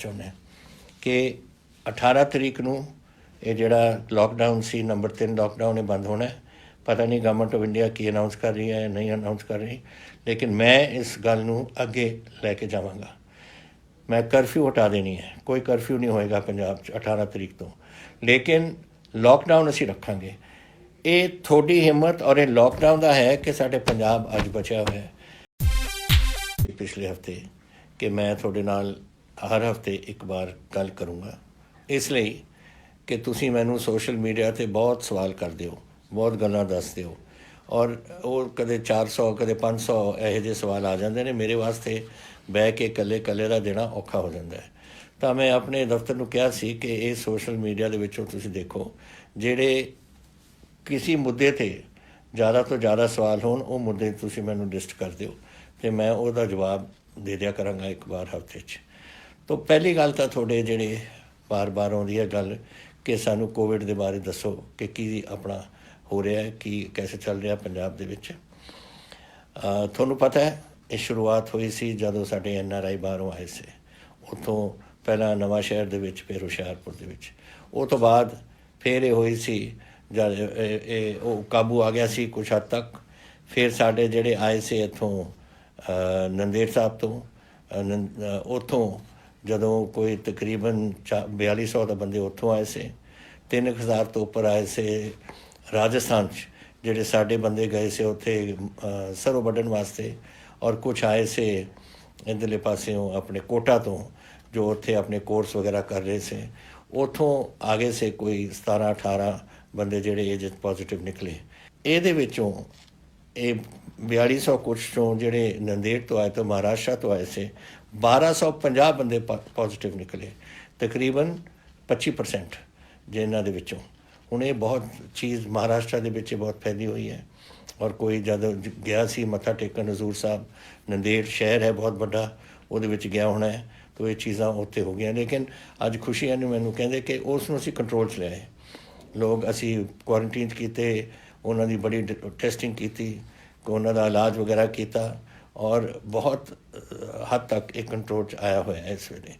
ਚਾਹੁੰਦੇ ਹਾਂ ਕਿ 18 ਤਰੀਕ ਨੂੰ ਇਹ ਜਿਹੜਾ ਲੋਕਡਾਊਨ ਸੀ ਨੰਬਰ 3 ਲੋਕਡਾਊਨ ਇਹ ਬੰਦ ਹੋਣਾ। ਪਤਾ ਨਹੀਂ government of India Ki announce ਕਰ ਰਹੀ ਹੈ ਨਹੀਂ ਅਨਾਊਂਸ ਕਰ ਰਹੀ, ਲੇਕਿਨ ਮੈਂ ਇਸ ਗੱਲ ਨੂੰ ਅੱਗੇ ਲੈ ਕੇ ਜਾਵਾਂਗਾ। ਮੈਂ ਕਰਫਿਊ ਹਟਾ ਦੇਣੀ ਹੈ, ਕੋਈ ਕਰਫਿਊ ਨਹੀਂ ਹੋਏਗਾ ਪੰਜਾਬ 'ਚ 18 ਤਰੀਕ ਤੋਂ, ਲੇਕਿਨ ਲੋਕਡਾਊਨ ਅਸੀਂ ਰੱਖਾਂਗੇ। ਇਹ ਤੁਹਾਡੀ ਹਿੰਮਤ ਔਰ ਇਹ ਲੋਕਡਾਊਨ ਦਾ ਹੈ ਕਿ ਸਾਡੇ ਪੰਜਾਬ ਅੱਜ ਬਚਿਆ ਹੋਇਆ ਹੈ। ਪਿਛਲੇ ਹਫ਼ਤੇ ਕਿ ਮੈਂ ਤੁਹਾਡੇ ਨਾਲ ਹਰ ਹਫ਼ਤੇ ਇੱਕ ਵਾਰ ਗੱਲ ਕਰੂੰਗਾ, ਇਸ ਲਈ ਕਿ ਤੁਸੀਂ ਮੈਨੂੰ ਸੋਸ਼ਲ ਮੀਡੀਆ 'ਤੇ ਬਹੁਤ ਸਵਾਲ ਕਰਦੇ ਹੋ, ਬਹੁਤ ਗੱਲਾਂ ਦੱਸਦੇ ਹੋ, ਔਰ ਉਹ ਕਦੇ 400 ਕਦੇ 500 ਇਹੋ ਜਿਹੇ ਸਵਾਲ ਆ ਜਾਂਦੇ ਨੇ। ਮੇਰੇ ਵਾਸਤੇ ਬਹਿ ਕੇ ਇਕੱਲੇ ਦਾ ਦੇਣਾ ਔਖਾ ਹੋ ਜਾਂਦਾ ਹੈ। ਤਾਂ ਮੈਂ ਆਪਣੇ ਦਫ਼ਤਰ ਨੂੰ ਕਿਹਾ ਸੀ ਕਿ ਇਹ ਸੋਸ਼ਲ ਮੀਡੀਆ ਦੇ ਵਿੱਚੋਂ ਤੁਸੀਂ ਦੇਖੋ ਜਿਹੜੇ ਕਿਸੇ ਮੁੱਦੇ 'ਤੇ ਜ਼ਿਆਦਾ ਤੋਂ ਜ਼ਿਆਦਾ ਸਵਾਲ ਹੋਣ, ਉਹ ਮੁੱਦੇ ਤੁਸੀਂ ਮੈਨੂੰ ਲਿਸਟ ਕਰ ਦਿਓ ਅਤੇ ਮੈਂ ਉਹਦਾ ਜਵਾਬ ਦੇ ਦਿਆ ਕਰਾਂਗਾ ਇੱਕ ਵਾਰ ਹਫ਼ਤੇ 'ਚ। ਤਾਂ ਪਹਿਲੀ ਗੱਲ ਤਾਂ ਤੁਹਾਡੇ ਜਿਹੜੇ ਬਾਰ ਆਉਂਦੀ ਹੈ ਗੱਲ ਕਿ ਸਾਨੂੰ ਕੋਵਿਡ ਦੇ ਬਾਰੇ ਦੱਸੋ ਕਿ ਕੀ ਆਪਣਾ ਹੋ ਰਿਹਾ ਹੈ, ਕੀ ਕੈਸੇ ਚੱਲ ਰਿਹਾ ਪੰਜਾਬ ਦੇ ਵਿੱਚ। ਤੁਹਾਨੂੰ ਪਤਾ ਹੈ ਇਹ ਸ਼ੁਰੂਆਤ ਹੋਈ ਸੀ ਜਦੋਂ ਸਾਡੇ NRI ਬਾਹਰੋਂ ਆਏ ਸੀ, ਉੱਥੋਂ ਪਹਿਲਾਂ ਨਵਾਂ ਸ਼ਹਿਰ ਦੇ ਵਿੱਚ, ਫਿਰ ਹੁਸ਼ਿਆਰਪੁਰ ਦੇ ਵਿੱਚ। ਉਹ ਤੋਂ ਬਾਅਦ ਫਿਰ ਇਹ ਹੋਈ ਸੀ ਜਦ ਇਹ ਉਹ ਕਾਬੂ ਆ ਗਿਆ ਸੀ ਕੁਛ ਹੱਦ ਤੱਕ। ਫਿਰ ਸਾਡੇ ਜਿਹੜੇ ਆਏ ਸੀ ਇੱਥੋਂ ਨੰਦੇੜ ਸਾਹਿਬ ਤੋਂ, ਉੱਥੋਂ ਜਦੋਂ ਕੋਈ ਤਕਰੀਬਨ 4200 ਦਾ ਬੰਦੇ ਉੱਥੋਂ ਆਏ ਸੀ। 3000 ਤੋਂ ਉੱਪਰ ਆਏ ਸੀ ਰਾਜਸਥਾਨ 'ਚ, ਜਿਹੜੇ ਸਾਡੇ ਬੰਦੇ ਗਏ ਸੀ ਉੱਥੇ ਸਰੋਂ ਵੱਢਣ ਵਾਸਤੇ, ਔਰ ਕੁਛ ਆਏ ਸੀ ਇੱਧਰਲੇ ਪਾਸਿਓਂ ਆਪਣੇ ਕੋਟਾ ਤੋਂ, ਜੋ ਉੱਥੇ ਆਪਣੇ ਕੋਰਸ ਵਗੈਰਾ ਕਰ ਰਹੇ ਸੀ। ਉੱਥੋਂ ਆ ਗਏ ਸੀ ਕੋਈ 17-18 ਬੰਦੇ ਜਿਹੜੇ ਇਹ ਪੋਜ਼ੀਟਿਵ ਨਿਕਲੇ। ਇਹਦੇ ਵਿੱਚੋਂ ਇਹ 4200 ਕੁਛ ਤੋਂ ਜਿਹੜੇ ਨੰਦੇੜ ਤੋਂ ਆਏ ਤੋਂ ਮਹਾਰਾਸ਼ਟਰ ਤੋਂ ਆਏ ਸੀ, 1250 ਬੰਦੇ ਪੋਜ਼ੀਟਿਵ ਨਿਕਲੇ, ਤਕਰੀਬਨ 25% ਜਿਹਨਾਂ ਦੇ ਵਿੱਚੋਂ। ਹੁਣ ਇਹ ਬਹੁਤ ਚੀਜ਼ ਮਹਾਰਾਸ਼ਟਰ ਦੇ ਵਿੱਚ ਬਹੁਤ ਫੈਲੀ ਹੋਈ ਹੈ। ਔਰ ਕੋਈ ਜਦ ਗਿਆ ਸੀ ਮੱਥਾ ਟੇਕਣ ਹਜ਼ੂਰ ਸਾਹਿਬ, ਨੰਦੇੜ ਸ਼ਹਿਰ ਹੈ ਬਹੁਤ ਵੱਡਾ, ਉਹਦੇ ਵਿੱਚ ਗਿਆ ਹੋਣਾ ਹੈ, ਤਾਂ ਇਹ ਚੀਜ਼ਾਂ ਉੱਥੇ ਹੋ ਗਈਆਂ। ਲੇਕਿਨ ਅੱਜ ਖੁਸ਼ੀ ਨੂੰ ਮੈਨੂੰ ਕਹਿੰਦੇ ਕਿ ਉਸ ਨੂੰ ਅਸੀਂ ਕੰਟਰੋਲ 'ਚ ਲਿਆਏ। ਲੋਕ ਅਸੀਂ ਕੁਆਰੰਟੀਨ 'ਚ ਕੀਤੇ, ਉਹਨਾਂ ਦੀ ਬੜੀ ਟੈਸਟਿੰਗ ਕੀਤੀ, ਉਹਨਾਂ ਦਾ ਇਲਾਜ ਵਗੈਰਾ ਕੀਤਾ, ਔਰ ਬਹੁਤ ਹੱਦ ਤੱਕ ਇਹ ਕੰਟਰੋਲ 'ਚ ਆਇਆ ਹੋਇਆ ਹੈ ਇਸ ਵੇਲੇ।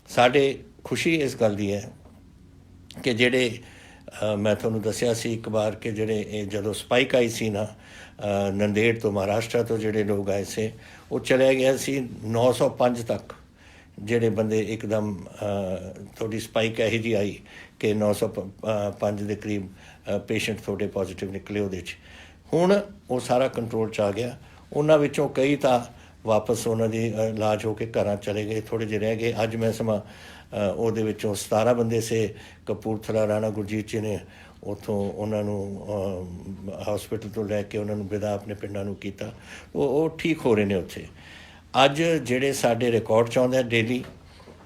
ਸਾਡੇ ਖੁਸ਼ੀ ਇਸ ਗੱਲ ਦੀ ਹੈ ਕਿ ਜਿਹੜੇ ਮੈਂ ਤੁਹਾਨੂੰ ਦੱਸਿਆ ਸੀ ਇੱਕ ਵਾਰ ਕਿ ਜਿਹੜੇ ਇਹ ਜਦੋਂ ਸਪਾਈਕ ਆਈ ਸੀ ਨਾ ਨੰਦੇੜ ਤੋਂ, ਮਹਾਰਾਸ਼ਟਰ ਤੋਂ ਜਿਹੜੇ ਲੋਕ ਆਏ ਸੀ, ਉਹ ਚਲਿਆ ਗਿਆ ਸੀ 905 ਤੱਕ। ਜਿਹੜੇ ਬੰਦੇ ਇੱਕਦਮ ਤੁਹਾਡੀ ਸਪਾਈਕ ਇਹੋ ਜਿਹੀ ਆਈ ਕਿ 905 ਦੇ ਕਰੀਬ ਪੇਸ਼ੈਂਟ ਤੁਹਾਡੇ ਪੋਜ਼ੀਟਿਵ ਨਿਕਲੇ ਉਹਦੇ 'ਚ। ਹੁਣ ਉਹ ਸਾਰਾ ਕੰਟਰੋਲ 'ਚ ਆ ਗਿਆ। ਉਹਨਾਂ ਵਿੱਚੋਂ ਕਈ ਤਾਂ ਵਾਪਸ ਉਹਨਾਂ ਦੀ ਇਲਾਜ ਹੋ ਕੇ ਘਰਾਂ ਚਲੇ ਗਏ, ਥੋੜ੍ਹੇ ਜਿਹੇ ਰਹਿ ਗਏ। ਅੱਜ ਮੈਂ ਸਮਾਂ ਉਹਦੇ ਵਿੱਚੋਂ 17 ਬੰਦੇ ਸੇ ਕਪੂਰਥਲਾ ਰਾਣਾ ਗੁਰਜੀਤ ਜੀ ਨੇ ਉੱਥੋਂ ਉਹਨਾਂ ਨੂੰ ਹੌਸਪੀਟਲ ਤੋਂ ਲੈ ਕੇ ਉਹਨਾਂ ਨੂੰ ਵਿਦਾ ਆਪਣੇ ਪਿੰਡਾਂ ਨੂੰ ਕੀਤਾ। ਉਹ ਠੀਕ ਹੋ ਰਹੇ ਨੇ ਉੱਥੇ। ਅੱਜ ਜਿਹੜੇ ਸਾਡੇ ਰਿਕਾਰਡ 'ਚ ਆਉਂਦੇ ਡੇਲੀ,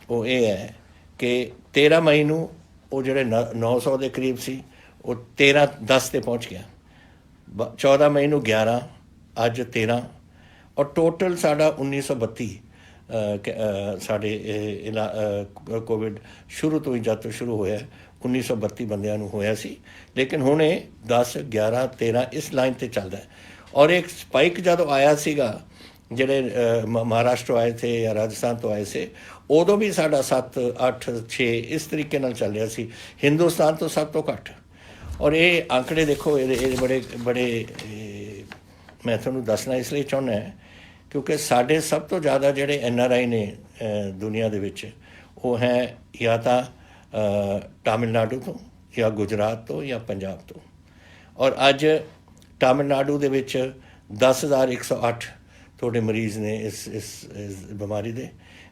ਉਹ ਇਹ ਹੈ ਕਿ 13 ਮਈ ਨੂੰ ਉਹ ਜਿਹੜੇ 900 ਦੇ ਕਰੀਬ ਸੀ, ਉਹ 13-10 'ਤੇ ਪਹੁੰਚ ਗਿਆ। 14 ਮਈ ਨੂੰ 11, ਅੱਜ 13, ਔਰ ਟੋਟਲ ਸਾਡਾ 1932 ਸਾਡੇ ਕੋਵਿਡ ਸ਼ੁਰੂ ਤੋਂ ਹੀ ਜਦ ਤੋਂ ਸ਼ੁਰੂ ਹੋਇਆ 1932 ਬੰਦਿਆਂ ਨੂੰ ਹੋਇਆ ਸੀ। ਲੇਕਿਨ ਹੁਣ ਇਹ 10, 11, 13 ਇਸ ਲਾਈਨ 'ਤੇ ਚੱਲਦਾ। ਔਰ ਇੱਕ ਸਪਾਈਕ ਜਦੋਂ ਆਇਆ ਸੀਗਾ, ਜਿਹੜੇ ਮਹਾਰਾਸ਼ਟਰ ਆਏ ਥੇ ਜਾਂ ਰਾਜਸਥਾਨ ਤੋਂ ਆਏ ਸੀ, ਉਦੋਂ ਵੀ ਸਾਡਾ 7, 8, 6 ਇਸ ਤਰੀਕੇ ਨਾਲ ਚੱਲ ਰਿਹਾ ਸੀ, ਹਿੰਦੁਸਤਾਨ ਤੋਂ ਸਭ ਤੋਂ ਘੱਟ। ਔਰ ਇਹ ਆંકੜੇ ਦੇਖੋ, ਇਹ ਬੜੇ ਮੈਂ ਤੁਹਾਨੂੰ ਦੱਸਣਾ ਇਸ ਲਈ ਚਾਹੁੰਦਾ ਕਿਉਂਕਿ ਸਾਡੇ ਸਭ ਤੋਂ ਜ਼ਿਆਦਾ ਜਿਹੜੇ NRI ਨੇ ਦੁਨੀਆ ਦੇ ਵਿੱਚ, ਉਹ ਹੈ ਜਾਂ ਤਾਂ ਤਾਮਿਲਨਾਡੂ ਤੋਂ, ਜਾਂ ਗੁਜਰਾਤ ਤੋਂ, ਜਾਂ ਪੰਜਾਬ ਤੋਂ। ਔਰ ਅੱਜ ਤਾਮਿਲਨਾਡੂ ਦੇ ਵਿੱਚ 10,108 ਤੁਹਾਡੇ ਮਰੀਜ਼ ਨੇ ਇਸ ਬਿਮਾਰੀ ਦੇ,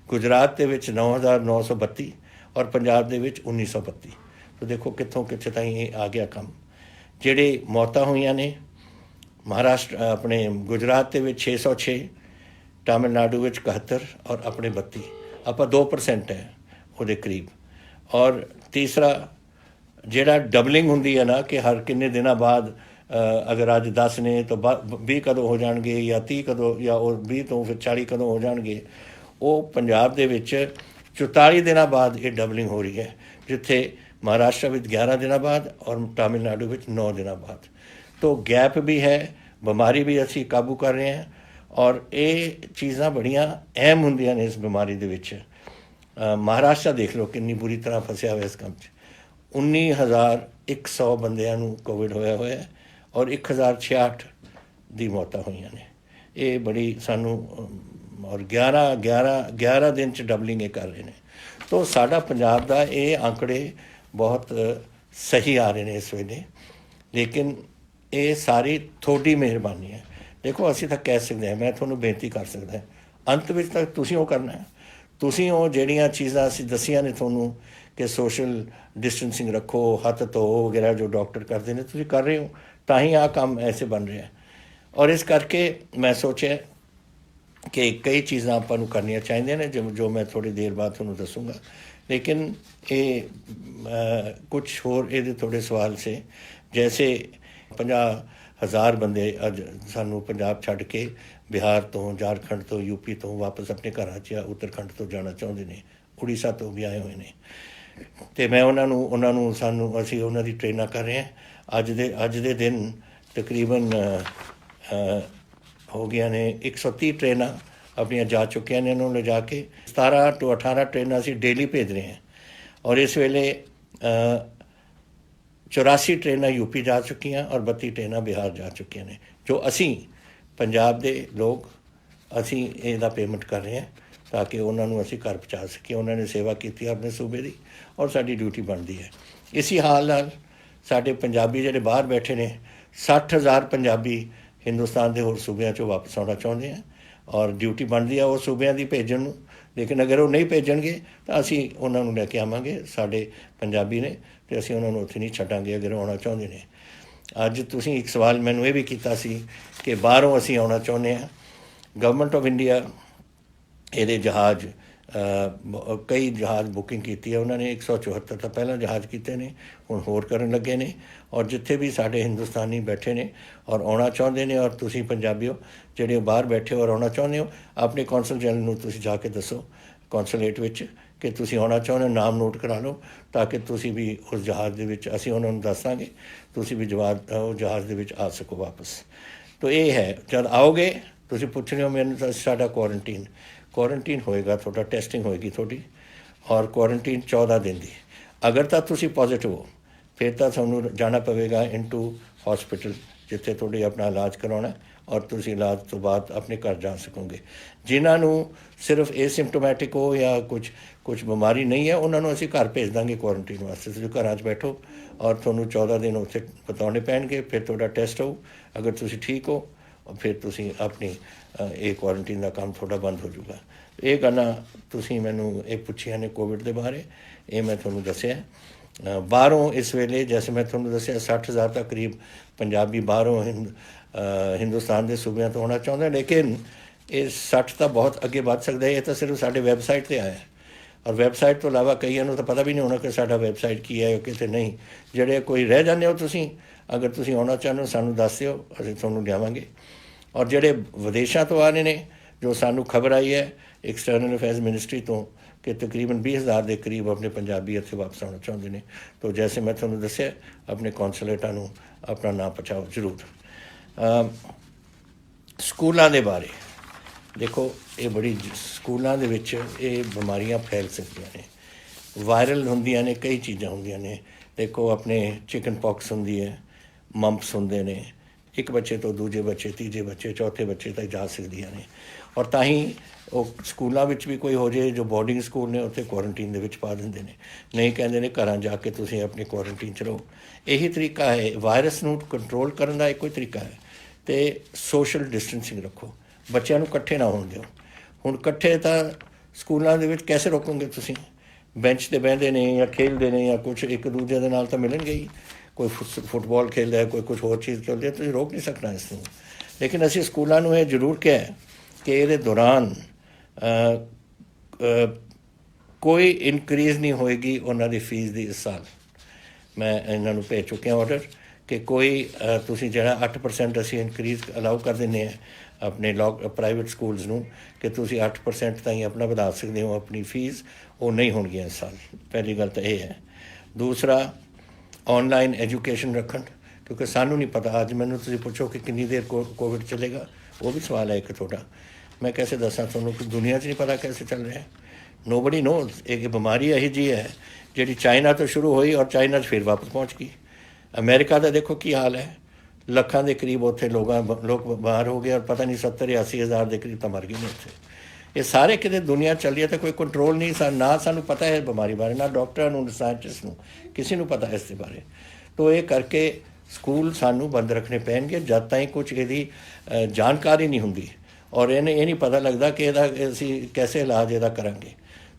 ਗੁਜਰਾਤ ਦੇ ਵਿੱਚ 9,932 ਔਰ ਪੰਜਾਬ ਦੇ ਵਿੱਚ 1932। ਤਾਂ ਦੇਖੋ ਕਿੱਥੇ ਤਾਈਂ ਇਹ ਆ ਗਿਆ ਕੰਮ। ਜਿਹੜੇ ਮੌਤਾਂ ਹੋਈਆਂ ਨੇ ਮਹਾਰਾਸ਼ਟਰ ਆਪਣੇ ਗੁਜਰਾਤ ਦੇ ਵਿੱਚ 606, ਤਾਮਿਲਨਾਡੂ ਵਿੱਚ 71 ਔਰ ਆਪਣੇ 32, ਆਪਾਂ 2% ਹੈ ਉਹਦੇ ਕਰੀਬ। ਔਰ ਤੀਸਰਾ ਜਿਹੜਾ ਡਬਲਿੰਗ ਹੁੰਦੀ ਹੈ ਨਾ ਕਿ ਹਰ ਕਿੰਨੇ ਦਿਨਾਂ ਬਾਅਦ ਅਗਰ ਅੱਜ 10 ਨੇ ਤਾਂ 20 ਕਦੋਂ ਹੋ ਜਾਣਗੇ, ਜਾਂ 30 ਕਦੋਂ, ਜਾਂ ਉਹ 20 ਤੋਂ ਫਿਰ 40 ਕਦੋਂ ਹੋ ਜਾਣਗੇ, ਉਹ ਪੰਜਾਬ ਦੇ ਵਿੱਚ 44 ਦਿਨਾਂ ਬਾਅਦ ਇਹ ਡਬਲਿੰਗ ਹੋ ਰਹੀ ਹੈ, ਜਿੱਥੇ ਮਹਾਰਾਸ਼ਟਰ ਵਿੱਚ 11 ਦਿਨਾਂ ਬਾਅਦ ਔਰ ਤਾਮਿਲਨਾਡੂ ਵਿੱਚ 9 ਦਿਨਾਂ ਬਾਅਦ। तो गैप भी है, बीमारी भी असी काबू कर रहे हैं। और ये चीज़ां बड़ियां अहम होंदियां ने इस बीमारी दे विच। महाराष्ट्र देख लो कितनी बुरी तरह फंसिया हुआ इस काम 'ਚ 19,100 ਬੰਦਿਆਂ ਨੂੰ ਕੋਵਿਡ ਹੋਇਆ ਹੋਇਆ ਔਰ 1066 ਦੀ ਮੌਤਾਂ ਹੋਈਆਂ ਨੇ। ਇਹ ਬੜੀ ਸਾਨੂੰ ਔਰ 11 ਦਿਨ 'ਚ ਡਬਲਿੰਗ ਇਹ ਕਰ ਰਹੇ ਨੇ। ਤੋ ਸਾਡਾ ਪੰਜਾਬ ਦਾ ਇਹ ਆંકੜੇ ਬਹੁਤ ਸਹੀ ਆ ਰਹੇ ਨੇ ਇਸ ਵੇਲੇ, ਲੇਕਿਨ ਇਹ ਸਾਰੀ ਤੁਹਾਡੀ ਮਿਹਰਬਾਨੀ ਹੈ। ਦੇਖੋ ਅਸੀਂ ਤਾਂ ਕਹਿ ਸਕਦੇ ਹਾਂ, ਮੈਂ ਤੁਹਾਨੂੰ ਬੇਨਤੀ ਕਰ ਸਕਦਾ, ਅੰਤ ਵਿੱਚ ਤਾਂ ਤੁਸੀਂ ਉਹ ਕਰਨਾ ਹੈ। ਤੁਸੀਂ ਉਹ ਜਿਹੜੀਆਂ ਚੀਜ਼ਾਂ ਅਸੀਂ ਦੱਸੀਆਂ ਨੇ ਤੁਹਾਨੂੰ ਕਿ ਸੋਸ਼ਲ ਡਿਸਟੈਂਸਿੰਗ ਰੱਖੋ, ਹੱਥ ਧੋਵੋ ਵਗੈਰਾ ਜੋ ਡਾਕਟਰ ਕਰਦੇ ਨੇ, ਤੁਸੀਂ ਕਰ ਰਹੇ ਹੋ, ਤਾਂ ਹੀ ਆਹ ਕੰਮ ਐਸੇ ਬਣ ਰਿਹਾ। ਔਰ ਇਸ ਕਰਕੇ ਮੈਂ ਸੋਚਿਆ ਕਿ ਕਈ ਚੀਜ਼ਾਂ ਆਪਾਂ ਨੂੰ ਕਰਨੀਆਂ ਚਾਹੀਦੀਆਂ ਨੇ ਜੋ ਮੈਂ ਥੋੜ੍ਹੀ ਦੇਰ ਬਾਅਦ ਤੁਹਾਨੂੰ ਦੱਸੂੰਗਾ। ਲੇਕਿਨ ਇਹ ਕੁਛ ਹੋਰ ਇਹਦੇ ਥੋੜ੍ਹੇ ਸਵਾਲ ਸੇ, ਜੈਸੇ 50,000 ਬੰਦੇ ਅੱਜ ਸਾਨੂੰ ਪੰਜਾਬ ਛੱਡ ਕੇ ਬਿਹਾਰ ਤੋਂ, ਝਾਰਖੰਡ ਤੋਂ, ਯੂਪੀ ਤੋਂ ਵਾਪਸ ਆਪਣੇ ਘਰਾਂ 'ਚ ਜਾਂ ਉੱਤਰਾਖੰਡ ਤੋਂ ਜਾਣਾ ਚਾਹੁੰਦੇ ਨੇ, ਉੜੀਸਾ ਤੋਂ ਵੀ ਆਏ ਹੋਏ ਨੇ। ਅਤੇ ਮੈਂ ਉਹਨਾਂ ਨੂੰ ਅਸੀਂ ਉਹਨਾਂ ਦੀ ਟ੍ਰੇਨਾਂ ਕਰ ਰਹੇ ਹਾਂ। ਅੱਜ ਦੇ ਦਿਨ ਤਕਰੀਬਨ ਹੋ ਗਈਆਂ ਨੇ 130 ਟ੍ਰੇਨਾਂ ਆਪਣੀਆਂ ਜਾ ਚੁੱਕੀਆਂ ਨੇ। ਉਹਨਾਂ ਨੂੰ ਲਿਜਾ ਕੇ 17 ਤੋਂ 18 ਟ੍ਰੇਨਾਂ ਅਸੀਂ ਡੇਲੀ ਭੇਜ ਰਹੇ ਹਾਂ। ਔਰ ਇਸ ਵੇਲੇ 84 ਟ੍ਰੇਨਾਂ ਯੂਪੀ ਜਾ ਚੁੱਕੀਆਂ ਔਰ 32 ਟ੍ਰੇਨਾਂ ਬਿਹਾਰ ਜਾ ਚੁੱਕੀਆਂ ਨੇ, ਜੋ ਅਸੀਂ ਪੰਜਾਬ ਦੇ ਲੋਕ ਅਸੀਂ ਇਹਦਾ ਪੇਮੈਂਟ ਕਰ ਰਹੇ ਹਾਂ ਤਾਂ ਕਿ ਉਹਨਾਂ ਨੂੰ ਅਸੀਂ ਘਰ ਪਹੁੰਚਾ ਸਕੀਏ। ਉਹਨਾਂ ਨੇ ਸੇਵਾ ਕੀਤੀ ਆਪਣੇ ਸੂਬੇ ਦੀ ਔਰ ਸਾਡੀ ਡਿਊਟੀ ਬਣਦੀ ਹੈ। ਇਸੀ ਹਾਲ ਨਾਲ ਸਾਡੇ ਪੰਜਾਬੀ ਜਿਹੜੇ ਬਾਹਰ ਬੈਠੇ ਨੇ, 60,000 ਪੰਜਾਬੀ ਹਿੰਦੁਸਤਾਨ ਦੇ ਹੋਰ ਸੂਬਿਆਂ 'ਚੋਂ ਵਾਪਸ ਆਉਣਾ ਚਾਹੁੰਦੇ ਆ ਔਰ ਡਿਊਟੀ ਬਣਦੀ ਆ ਉਹ ਸੂਬਿਆਂ ਦੀ ਭੇਜਣ ਨੂੰ। ਲੇਕਿਨ ਅਗਰ ਉਹ ਨਹੀਂ ਭੇਜਣਗੇ ਤਾਂ ਅਸੀਂ ਉਹਨਾਂ ਨੂੰ ਲੈ ਕੇ ਆਵਾਂਗੇ। ਸਾਡੇ ਪੰਜਾਬੀ ਨੇ ਅਤੇ ਅਸੀਂ ਉਹਨਾਂ ਨੂੰ ਉੱਥੇ ਨਹੀਂ ਛੱਡਾਂਗੇ ਅਗਰ ਆਉਣਾ ਚਾਹੁੰਦੇ ਨੇ। ਅੱਜ ਤੁਸੀਂ ਇੱਕ ਸਵਾਲ ਮੈਨੂੰ ਇਹ ਵੀ ਕੀਤਾ ਸੀ ਕਿ ਬਾਹਰੋਂ ਅਸੀਂ ਆਉਣਾ ਚਾਹੁੰਦੇ ਹਾਂ। ਗਵਰਨਮੈਂਟ ਆਫ ਇੰਡੀਆ ਇਹਦੇ ਜਹਾਜ਼ ਕਈ ਜਹਾਜ਼ ਬੁਕਿੰਗ ਕੀਤੀ ਹੈ ਉਹਨਾਂ ਨੇ। 174 ਤਾਂ ਪਹਿਲਾਂ ਜਹਾਜ਼ ਕੀਤੇ ਨੇ, ਹੁਣ ਹੋਰ ਕਰਨ ਲੱਗੇ ਨੇ। ਔਰ ਜਿੱਥੇ ਵੀ ਸਾਡੇ ਹਿੰਦੁਸਤਾਨੀ ਬੈਠੇ ਨੇ ਔਰ ਆਉਣਾ ਚਾਹੁੰਦੇ ਨੇ, ਔਰ ਤੁਸੀਂ ਪੰਜਾਬੀਓ ਜਿਹੜੇ ਬਾਹਰ ਬੈਠੇ ਹੋ ਔਰ ਆਉਣਾ ਚਾਹੁੰਦੇ ਹੋ, ਆਪਣੇ ਕੌਂਸਲ ਜਨਰਲ ਨੂੰ ਤੁਸੀਂ ਜਾ ਕੇ ਦੱਸੋ ਕੌਂਸੂਲੇਟ ਵਿੱਚ ਕਿ ਤੁਸੀਂ ਆਉਣਾ ਚਾਹੁੰਦੇ ਹੋ, ਨਾਮ ਨੋਟ ਕਰਾ ਲਓ ਤਾਂ ਕਿ ਤੁਸੀਂ ਵੀ ਉਸ ਜਹਾਜ਼ ਦੇ ਵਿੱਚ, ਅਸੀਂ ਉਹਨਾਂ ਨੂੰ ਦੱਸ ਦਾਂਗੇ, ਤੁਸੀਂ ਵੀ ਉਹ ਜਹਾਜ਼ ਦੇ ਵਿੱਚ ਆ ਸਕੋ ਵਾਪਸ। ਤਾਂ ਇਹ ਹੈ, ਜਦ ਆਓਗੇ ਤੁਸੀਂ ਪੁੱਛ ਰਹੇ ਹੋ ਮੈਨੂੰ ਸਾਡਾ ਕੁਆਰੰਟੀਨ ਹੋਏਗਾ, ਤੁਹਾਡਾ ਟੈਸਟਿੰਗ ਹੋਏਗੀ ਤੁਹਾਡੀ, ਔਰ ਕੁਆਰੰਟੀਨ 14 ਦਿਨ ਦੀ। ਅਗਰ ਤਾਂ ਤੁਸੀਂ ਪੋਜ਼ੀਟਿਵ ਹੋ ਫਿਰ ਤਾਂ ਤੁਹਾਨੂੰ ਜਾਣਾ ਪਵੇਗਾ ਇਨਟੂ ਹੌਸਪੀਟਲ, ਜਿੱਥੇ ਤੁਹਾਡੇ ਆਪਣਾ ਇਲਾਜ ਕਰਾਉਣਾ ਔਰ ਤੁਸੀਂ ਇਲਾਜ ਤੋਂ ਬਾਅਦ ਆਪਣੇ ਘਰ ਜਾ ਸਕੋਗੇ। ਜਿਨ੍ਹਾਂ ਨੂੰ ਸਿਰਫ ਏਸਿਮਟੋਮੈਟਿਕ ਹੋ ਜਾਂ ਕੁਝ ਬਿਮਾਰੀ ਨਹੀਂ ਹੈ, ਉਹਨਾਂ ਨੂੰ ਅਸੀਂ ਘਰ ਭੇਜ ਦਾਂਗੇ ਕੁਆਰੰਟੀਨ ਵਾਸਤੇ। ਤੁਸੀਂ ਘਰਾਂ 'ਚ ਬੈਠੋ ਔਰ ਤੁਹਾਨੂੰ 14 ਦਿਨ ਉੱਥੇ ਬਿਤਾਉਣੇ ਪੈਣਗੇ। ਫਿਰ ਤੁਹਾਡਾ ਟੈਸਟ ਹੋਊ, ਅਗਰ ਤੁਸੀਂ ਠੀਕ ਹੋ ਫਿਰ ਤੁਸੀਂ ਆਪਣੀ ਇਹ ਕੁਆਰੰਟੀਨ ਦਾ ਕੰਮ ਤੁਹਾਡਾ ਬੰਦ ਹੋ ਜਾਊਗਾ। ਇਹ ਗੱਲਾਂ ਤੁਸੀਂ ਮੈਨੂੰ ਇਹ ਪੁੱਛੀਆਂ ਨੇ ਕੋਵਿਡ ਦੇ ਬਾਰੇ, ਇਹ ਮੈਂ ਤੁਹਾਨੂੰ ਦੱਸਿਆ। ਬਾਹਰੋਂ ਇਸ ਵੇਲੇ ਜੈਸੇ ਮੈਂ ਤੁਹਾਨੂੰ ਦੱਸਿਆ 60,000 ਤੱਕ ਕਰੀਬ ਪੰਜਾਬੀ ਬਾਹਰੋਂ ਹਿੰਦੁਸਤਾਨ ਦੇ ਸੂਬਿਆਂ ਤੋਂ ਆਉਣਾ ਚਾਹੁੰਦੇ, ਲੇਕਿਨ ਇਹ 60 ਤਾਂ ਬਹੁਤ ਅੱਗੇ ਵੱਧ ਸਕਦਾ ਹੈ। ਇਹ ਤਾਂ ਸਿਰਫ ਸਾਡੇ ਵੈਬਸਾਈਟ 'ਤੇ ਆਇਆ ਔਰ ਵੈਬਸਾਈਟ ਤੋਂ ਇਲਾਵਾ ਕਈਆਂ ਨੂੰ ਤਾਂ ਪਤਾ ਵੀ ਨਹੀਂ ਹੋਣਾ ਕਿ ਸਾਡਾ ਵੈਬਸਾਈਟ ਕੀ ਹੈ ਕਿਤੇ ਨਹੀਂ। ਜਿਹੜੇ ਕੋਈ ਰਹਿ ਜਾਂਦੇ ਹੋ ਤੁਸੀਂ, ਅਗਰ ਤੁਸੀਂ ਆਉਣਾ ਚਾਹੁੰਦੇ ਹੋ ਸਾਨੂੰ ਦੱਸ ਦਿਓ, ਅਸੀਂ ਤੁਹਾਨੂੰ ਲਿਆਵਾਂਗੇ। ਔਰ ਜਿਹੜੇ ਵਿਦੇਸ਼ਾਂ ਤੋਂ ਆ ਰਹੇ ਨੇ, ਜੋ ਸਾਨੂੰ ਖਬਰ ਆਈ ਹੈ ਐਕਸਟਰਨਲ ਅਫੇਅਰਸ ਮਿਨਿਸਟਰੀ ਤੋਂ ਕਿ ਤਕਰੀਬਨ 20,000 ਦੇ ਕਰੀਬ ਆਪਣੇ ਪੰਜਾਬੀ ਇੱਥੇ ਵਾਪਸ ਆਉਣਾ ਚਾਹੁੰਦੇ ਨੇ। ਤਾਂ ਜੈਸੇ ਮੈਂ ਤੁਹਾਨੂੰ ਦੱਸਿਆ ਆਪਣੇ ਕੌਂਸੂਲੇਟਾਂ ਨੂੰ ਆਪਣਾ ਨਾਂ ਪਹੁੰਚਾਓ ਜ਼ਰੂਰ। ਸਕੂਲਾਂ ਦੇ ਬਾਰੇ ਦੇਖੋ, ਇਹ ਬੜੀ ਸਕੂਲਾਂ ਦੇ ਵਿੱਚ ਇਹ ਬਿਮਾਰੀਆਂ ਫੈਲ ਸਕਦੀਆਂ ਨੇ, ਵਾਇਰਲ ਹੁੰਦੀਆਂ ਨੇ, ਕਈ ਚੀਜ਼ਾਂ ਹੁੰਦੀਆਂ ਨੇ। ਦੇਖੋ ਆਪਣੇ ਚਿਕਨ ਪੌਕਸ ਹੁੰਦੀ ਹੈ, ਮੰਪਸ ਹੁੰਦੇ ਨੇ, ਇੱਕ ਬੱਚੇ ਤੋਂ ਦੂਜੇ ਬੱਚੇ, ਤੀਜੇ ਬੱਚੇ, ਚੌਥੇ ਬੱਚੇ ਤੱਕ ਜਾ ਸਕਦੀਆਂ ਨੇ। ਔਰ ਤਾਂ ਹੀ ਉਹ ਸਕੂਲਾਂ ਵਿੱਚ ਵੀ ਕੋਈ ਹੋ ਜਾਏ ਜੋ ਬੋਰਡਿੰਗ ਸਕੂਲ ਨੇ ਉੱਥੇ ਕੁਆਰੰਟੀਨ ਦੇ ਵਿੱਚ ਪਾ ਦਿੰਦੇ ਨੇ, ਨਹੀਂ ਕਹਿੰਦੇ ਨੇ ਘਰਾਂ ਜਾ ਕੇ ਤੁਸੀਂ ਆਪਣੀ ਕੁਆਰੰਟੀਨ 'ਚ ਰਹੋ। ਇਹੀ ਤਰੀਕਾ ਹੈ ਵਾਇਰਸ ਨੂੰ ਕੰਟਰੋਲ ਕਰਨ ਦਾ, ਇੱਕੋ ਹੀ ਤਰੀਕਾ ਹੈ। ਅਤੇ ਸੋਸ਼ਲ ਡਿਸਟੈਂਸਿੰਗ ਰੱਖੋ, ਬੱਚਿਆਂ ਨੂੰ ਇਕੱਠੇ ਨਾ ਹੋਣ ਦਿਓ। ਹੁਣ ਇਕੱਠੇ ਤਾਂ ਸਕੂਲਾਂ ਦੇ ਵਿੱਚ ਕੈਸੇ ਰੋਕੋਗੇ ਤੁਸੀਂ? ਬੈਂਚ 'ਤੇ ਬਹਿੰਦੇ ਨੇ ਜਾਂ ਖੇਡਦੇ ਨੇ ਜਾਂ ਕੁਛ ਇੱਕ ਦੂਜੇ ਦੇ ਨਾਲ ਤਾਂ ਮਿਲਣਗੇ ਹੀ। ਕੋਈ ਫੁੱਟਬਾਲ ਖੇਡਦਾ ਹੈ, ਕੋਈ ਕੁਛ ਹੋਰ ਚੀਜ਼ ਖੇਡਦੇ, ਤੁਸੀਂ ਰੋਕ ਨਹੀਂ ਸਕਣਾ ਇਸ ਨੂੰ। ਲੇਕਿਨ ਅਸੀਂ ਸਕੂਲਾਂ ਨੂੰ ਇਹ ਜ਼ਰੂਰ ਕਿਹਾ ਕਿ ਇਹਦੇ ਦੌਰਾਨ ਕੋਈ ਇਨਕਰੀਜ਼ ਨਹੀਂ ਹੋਏਗੀ ਉਹਨਾਂ ਦੀ ਫੀਸ ਦੀ। ਇਸ ਸਾਲ ਮੈਂ ਇਹਨਾਂ ਨੂੰ ਭੇਜ ਚੁੱਕਿਆ ਆਰਡਰ ਕਿ ਕੋਈ ਤੁਸੀਂ ਜਿਹੜਾ 8% ਅਸੀਂ ਇਨਕਰੀਜ਼ ਅਲਾਉ ਕਰ ਦਿੰਦੇ ਹਾਂ ਆਪਣੇ ਪ੍ਰਾਈਵੇਟ ਸਕੂਲਸ ਨੂੰ ਕਿ ਤੁਸੀਂ 8% ਤਾਈਂ ਆਪਣਾ ਵਧਾ ਸਕਦੇ ਹੋ ਆਪਣੀ ਫੀਸ, ਉਹ ਨਹੀਂ ਹੋਣਗੀਆਂ ਇਸ ਸਾਲ। ਪਹਿਲੀ ਗੱਲ ਤਾਂ ਇਹ ਹੈ। ਦੂਸਰਾ, ਔਨਲਾਈਨ ਐਜੂਕੇਸ਼ਨ ਰੱਖਣ, ਕਿਉਂਕਿ ਸਾਨੂੰ ਨਹੀਂ ਪਤਾ। ਅੱਜ ਮੈਨੂੰ ਤੁਸੀਂ ਪੁੱਛੋ ਕਿ ਕਿੰਨੀ ਦੇਰ ਕੋਵਿਡ ਚੱਲੇਗਾ, ਉਹ ਵੀ ਸਵਾਲ ਹੈ ਇੱਕ ਤੁਹਾਡਾ। ਮੈਂ ਕੈਸੇ ਦੱਸਾਂ ਤੁਹਾਨੂੰ ਕਿ ਦੁਨੀਆ 'ਚ ਨਹੀਂ ਪਤਾ ਕੈਸੇ ਚੱਲ ਰਿਹਾ। Nobody knows. एक बीमारी यही जी है जी चाइना तो शुरू हुई और चाइना फिर वापस पहुँच गई। अमेरिका का देखो की हाल है, ਲੱਖਾਂ ਦੇ ਕਰੀਬ ਉੱਥੇ ਲੋਕ ਬਿਮਾਰ ਹੋ ਗਏ ਔਰ ਪਤਾ ਨਹੀਂ 70-80 ਹਜ਼ਾਰ ਦੇ ਕਰੀਬ ਤਾਂ ਮਰ ਗਏ ਨੇ ਉੱਥੇ। ਇਹ ਸਾਰੇ ਕਿਤੇ ਦੁਨੀਆ ਚੱਲੀ ਹੈ ਤਾਂ ਕੋਈ ਕੰਟਰੋਲ ਨਹੀਂ ਨਾ ਸਾਨੂੰ ਪਤਾ ਹੈ ਬਿਮਾਰੀ ਬਾਰੇ, ਨਾ ਡਾਕਟਰਾਂ ਨੂੰ, ਨਾ ਸਾਇੰਟਿਸਟ ਨੂੰ, ਕਿਸੇ ਨੂੰ ਪਤਾ ਇਸ ਦੇ ਬਾਰੇ। ਤਾਂ ਇਹ ਕਰਕੇ ਸਕੂਲ ਸਾਨੂੰ ਬੰਦ ਰੱਖਣੇ ਪੈਣਗੇ ਜਦ ਤਾਈਂ ਕੁਝ ਇਹਦੀ ਜਾਣਕਾਰੀ ਨਹੀਂ ਹੁੰਦੀ ਔਰ ਇਹ ਨਹੀਂ ਪਤਾ ਲੱਗਦਾ ਕਿ ਇਹਦਾ ਅਸੀਂ ਕੈਸੇ ਇਲਾਜ ਇਹਦਾ ਕਰਾਂਗੇ।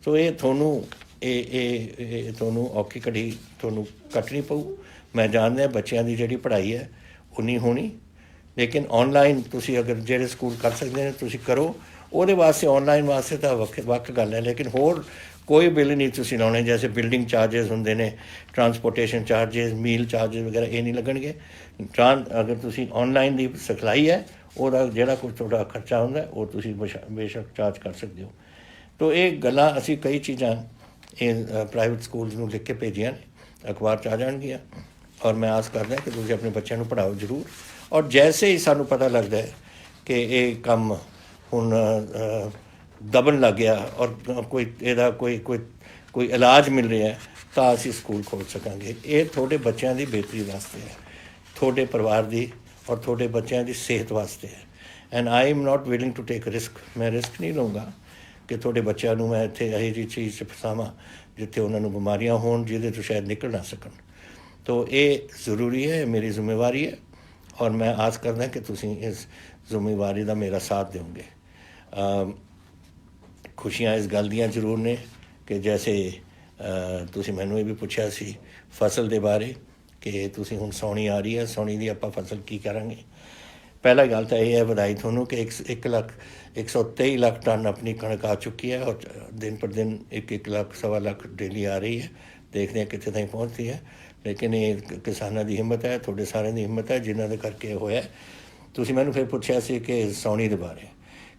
ਸੋ ਇਹ ਤੁਹਾਨੂੰ ਇਹ ਤੁਹਾਨੂੰ ਔਖੀ ਘੜੀ ਤੁਹਾਨੂੰ ਕੱਟਣੀ ਪਊ। ਮੈਂ ਜਾਣਦਾ ਬੱਚਿਆਂ ਦੀ ਜਿਹੜੀ ਪੜ੍ਹਾਈ ਹੈ ਉਹ ਨਹੀਂ ਹੋਣੀ, ਲੇਕਿਨ ਔਨਲਾਈਨ ਤੁਸੀਂ ਅਗਰ ਜਿਹੜੇ ਸਕੂਲ ਕਰ ਸਕਦੇ ਨੇ ਤੁਸੀਂ ਕਰੋ। ਉਹਦੇ ਵਾਸਤੇ ਔਨਲਾਈਨ ਵਾਸਤੇ ਤਾਂ ਵੱਖ ਗੱਲ ਹੈ, ਲੇਕਿਨ ਹੋਰ ਕੋਈ ਬਿੱਲ ਨਹੀਂ ਤੁਸੀਂ ਲਾਉਣੇ। ਜੈਸੇ ਬਿਲਡਿੰਗ ਚਾਰਜਸ ਹੁੰਦੇ ਨੇ, ਟਰਾਂਸਪੋਰਟੇਸ਼ਨ ਚਾਰਜਸ, ਮੀਲ ਚਾਰਜਸ ਵਗੈਰਾ ਇਹ ਨਹੀਂ ਲੱਗਣਗੇ। ਅਗਰ ਤੁਸੀਂ ਔਨਲਾਈਨ ਦੀ ਸਿਖਲਾਈ ਹੈ ਉਹਦਾ ਜਿਹੜਾ ਕੁਝ ਤੁਹਾਡਾ ਖਰਚਾ ਹੁੰਦਾ ਉਹ ਤੁਸੀਂ ਬੇਸ਼ੱਕ ਚਾਰਜ ਕਰ ਸਕਦੇ ਹੋ। ਤਾਂ ਇਹ ਗੱਲਾਂ ਅਸੀਂ ਕਈ ਚੀਜ਼ਾਂ ਇਹ ਪ੍ਰਾਈਵੇਟ ਸਕੂਲਸ ਨੂੰ ਲਿਖ ਕੇ ਭੇਜੀਆਂ ਨੇ, ਅਖਬਾਰ 'ਚ ਆ ਜਾਣਗੀਆਂ ਔਰ ਮੈਂ ਆਸ ਕਰਦਾ ਕਿ ਤੁਸੀਂ ਆਪਣੇ ਬੱਚਿਆਂ ਨੂੰ ਪੜ੍ਹਾਓ ਜ਼ਰੂਰ। ਔਰ ਜੈਸੇ ਹੀ ਸਾਨੂੰ ਪਤਾ ਲੱਗਦਾ ਹੈ ਕਿ ਇਹ ਕੰਮ ਹੁਣ ਦਬਣ ਲੱਗ ਗਿਆ ਔਰ ਕੋਈ ਇਹਦਾ ਕੋਈ ਇਲਾਜ ਮਿਲ ਰਿਹਾ ਤਾਂ ਅਸੀਂ ਸਕੂਲ ਖੋਲ੍ਹ ਸਕਾਂਗੇ। ਇਹ ਤੁਹਾਡੇ ਬੱਚਿਆਂ ਦੀ ਬਿਹਤਰੀ ਵਾਸਤੇ ਹੈ, ਤੁਹਾਡੇ ਪਰਿਵਾਰ ਦੀ ਔਰ ਤੁਹਾਡੇ ਬੱਚਿਆਂ ਦੀ ਸਿਹਤ ਵਾਸਤੇ ਹੈ। And I am not willing to take risk. ਮੈਂ ਰਿਸਕ ਨਹੀਂ ਲਊਂਗਾ ਕਿ ਤੁਹਾਡੇ ਬੱਚਿਆਂ ਨੂੰ ਮੈਂ ਇੱਥੇ ਇਹੋ ਜਿਹੀ ਚੀਜ਼ 'ਚ ਫਸਾਵਾਂ ਜਿੱਥੇ ਉਹਨਾਂ ਨੂੰ ਬਿਮਾਰੀਆਂ ਹੋਣ ਜਿਹਦੇ ਤੋਂ ਸ਼ਾਇਦ ਨਿਕਲ ਨਾ ਸਕਣ। तो ये ज़रूरी है, मेरी जिम्मेवारी है और मैं आस करदा कि तुसीं इस जिम्मेवारी का मेरा साथ दोगे। खुशियाँ इस गल दियां जरूर ने कि जैसे तुसीं मैनूं ये भी पूछा सी फसल के बारे कि तुसीं हुण सौणी आ रही है, सौणी दी आपां फसल की करांगे। पहला गल तो यह है बधाई थोनों कि 123 लाख टन अपनी कणक आ चुकी है और दिन पर दिन 1 लाख सवा लाख डेली आ रही है। देखते हैं कितने ताईं पहुँचती है, लेकिन ये किसानों की हिम्मत है, थोड़े सारे की हिम्मत है जिन्हों के करके होया। तुसीं मैनूं फिर पूछा सी कि सौणी के बारे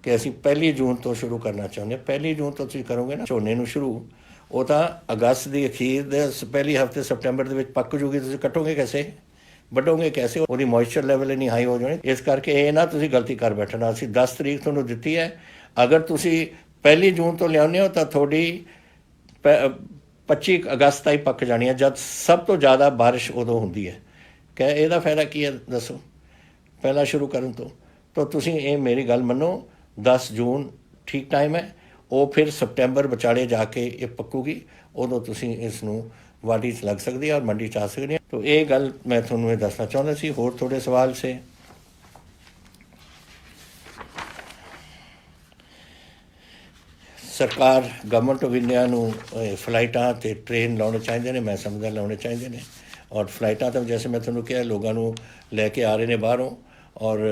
कि असीं 1 जून तो शुरू करना चाहुंदे। 1 जून तो तुसीं करोगे ना झोने नूं शुरू, वो तो अगस्त की अखीर दे पहली हफ्ते सितंबर के पक जूगी। तुसीं कटोगे कैसे, वढोगे कैसे, वो मॉइस्चर लैवल इन्नी हाई हो जानी। इस करके ये ना तुसीं गलती कर बैठना। असीं 10 तरीक तुहानूं दित्ती है, अगर तुसीं 1 जून तो लियाउने हो तो थोड़ी 25 अगस्त ताईं पक जानी है, जब सब तो ज़्यादा बारिश उदों होंदी है। क्या ਇਹਦਾ फायदा की है दसो पहला शुरू करन तो तुसीं ये मेरी गल मनो 10 जून ठीक टाइम है। वो फिर सितंबर विचाले जाके ये पक्कूगी, उदों तुसीं इसनूं वाढी 'च लग सकदी है और मंडी 'च आ सकदी है। तो ये गल मैं तुहानूं ये दसना चाहुंदा सी। होर थोड़े सवाल से सरकार गवर्नमेंट ऑफ इंडिया नूं फ्लाइटां ते ट्रेन लाने चाहिए ने, मैं समझदा लाने चाहिए ने। और फ्लाइटां तो जैसे मैं तुहानूं कहा लोगों नूं लैके आ रहे ने बाहरों और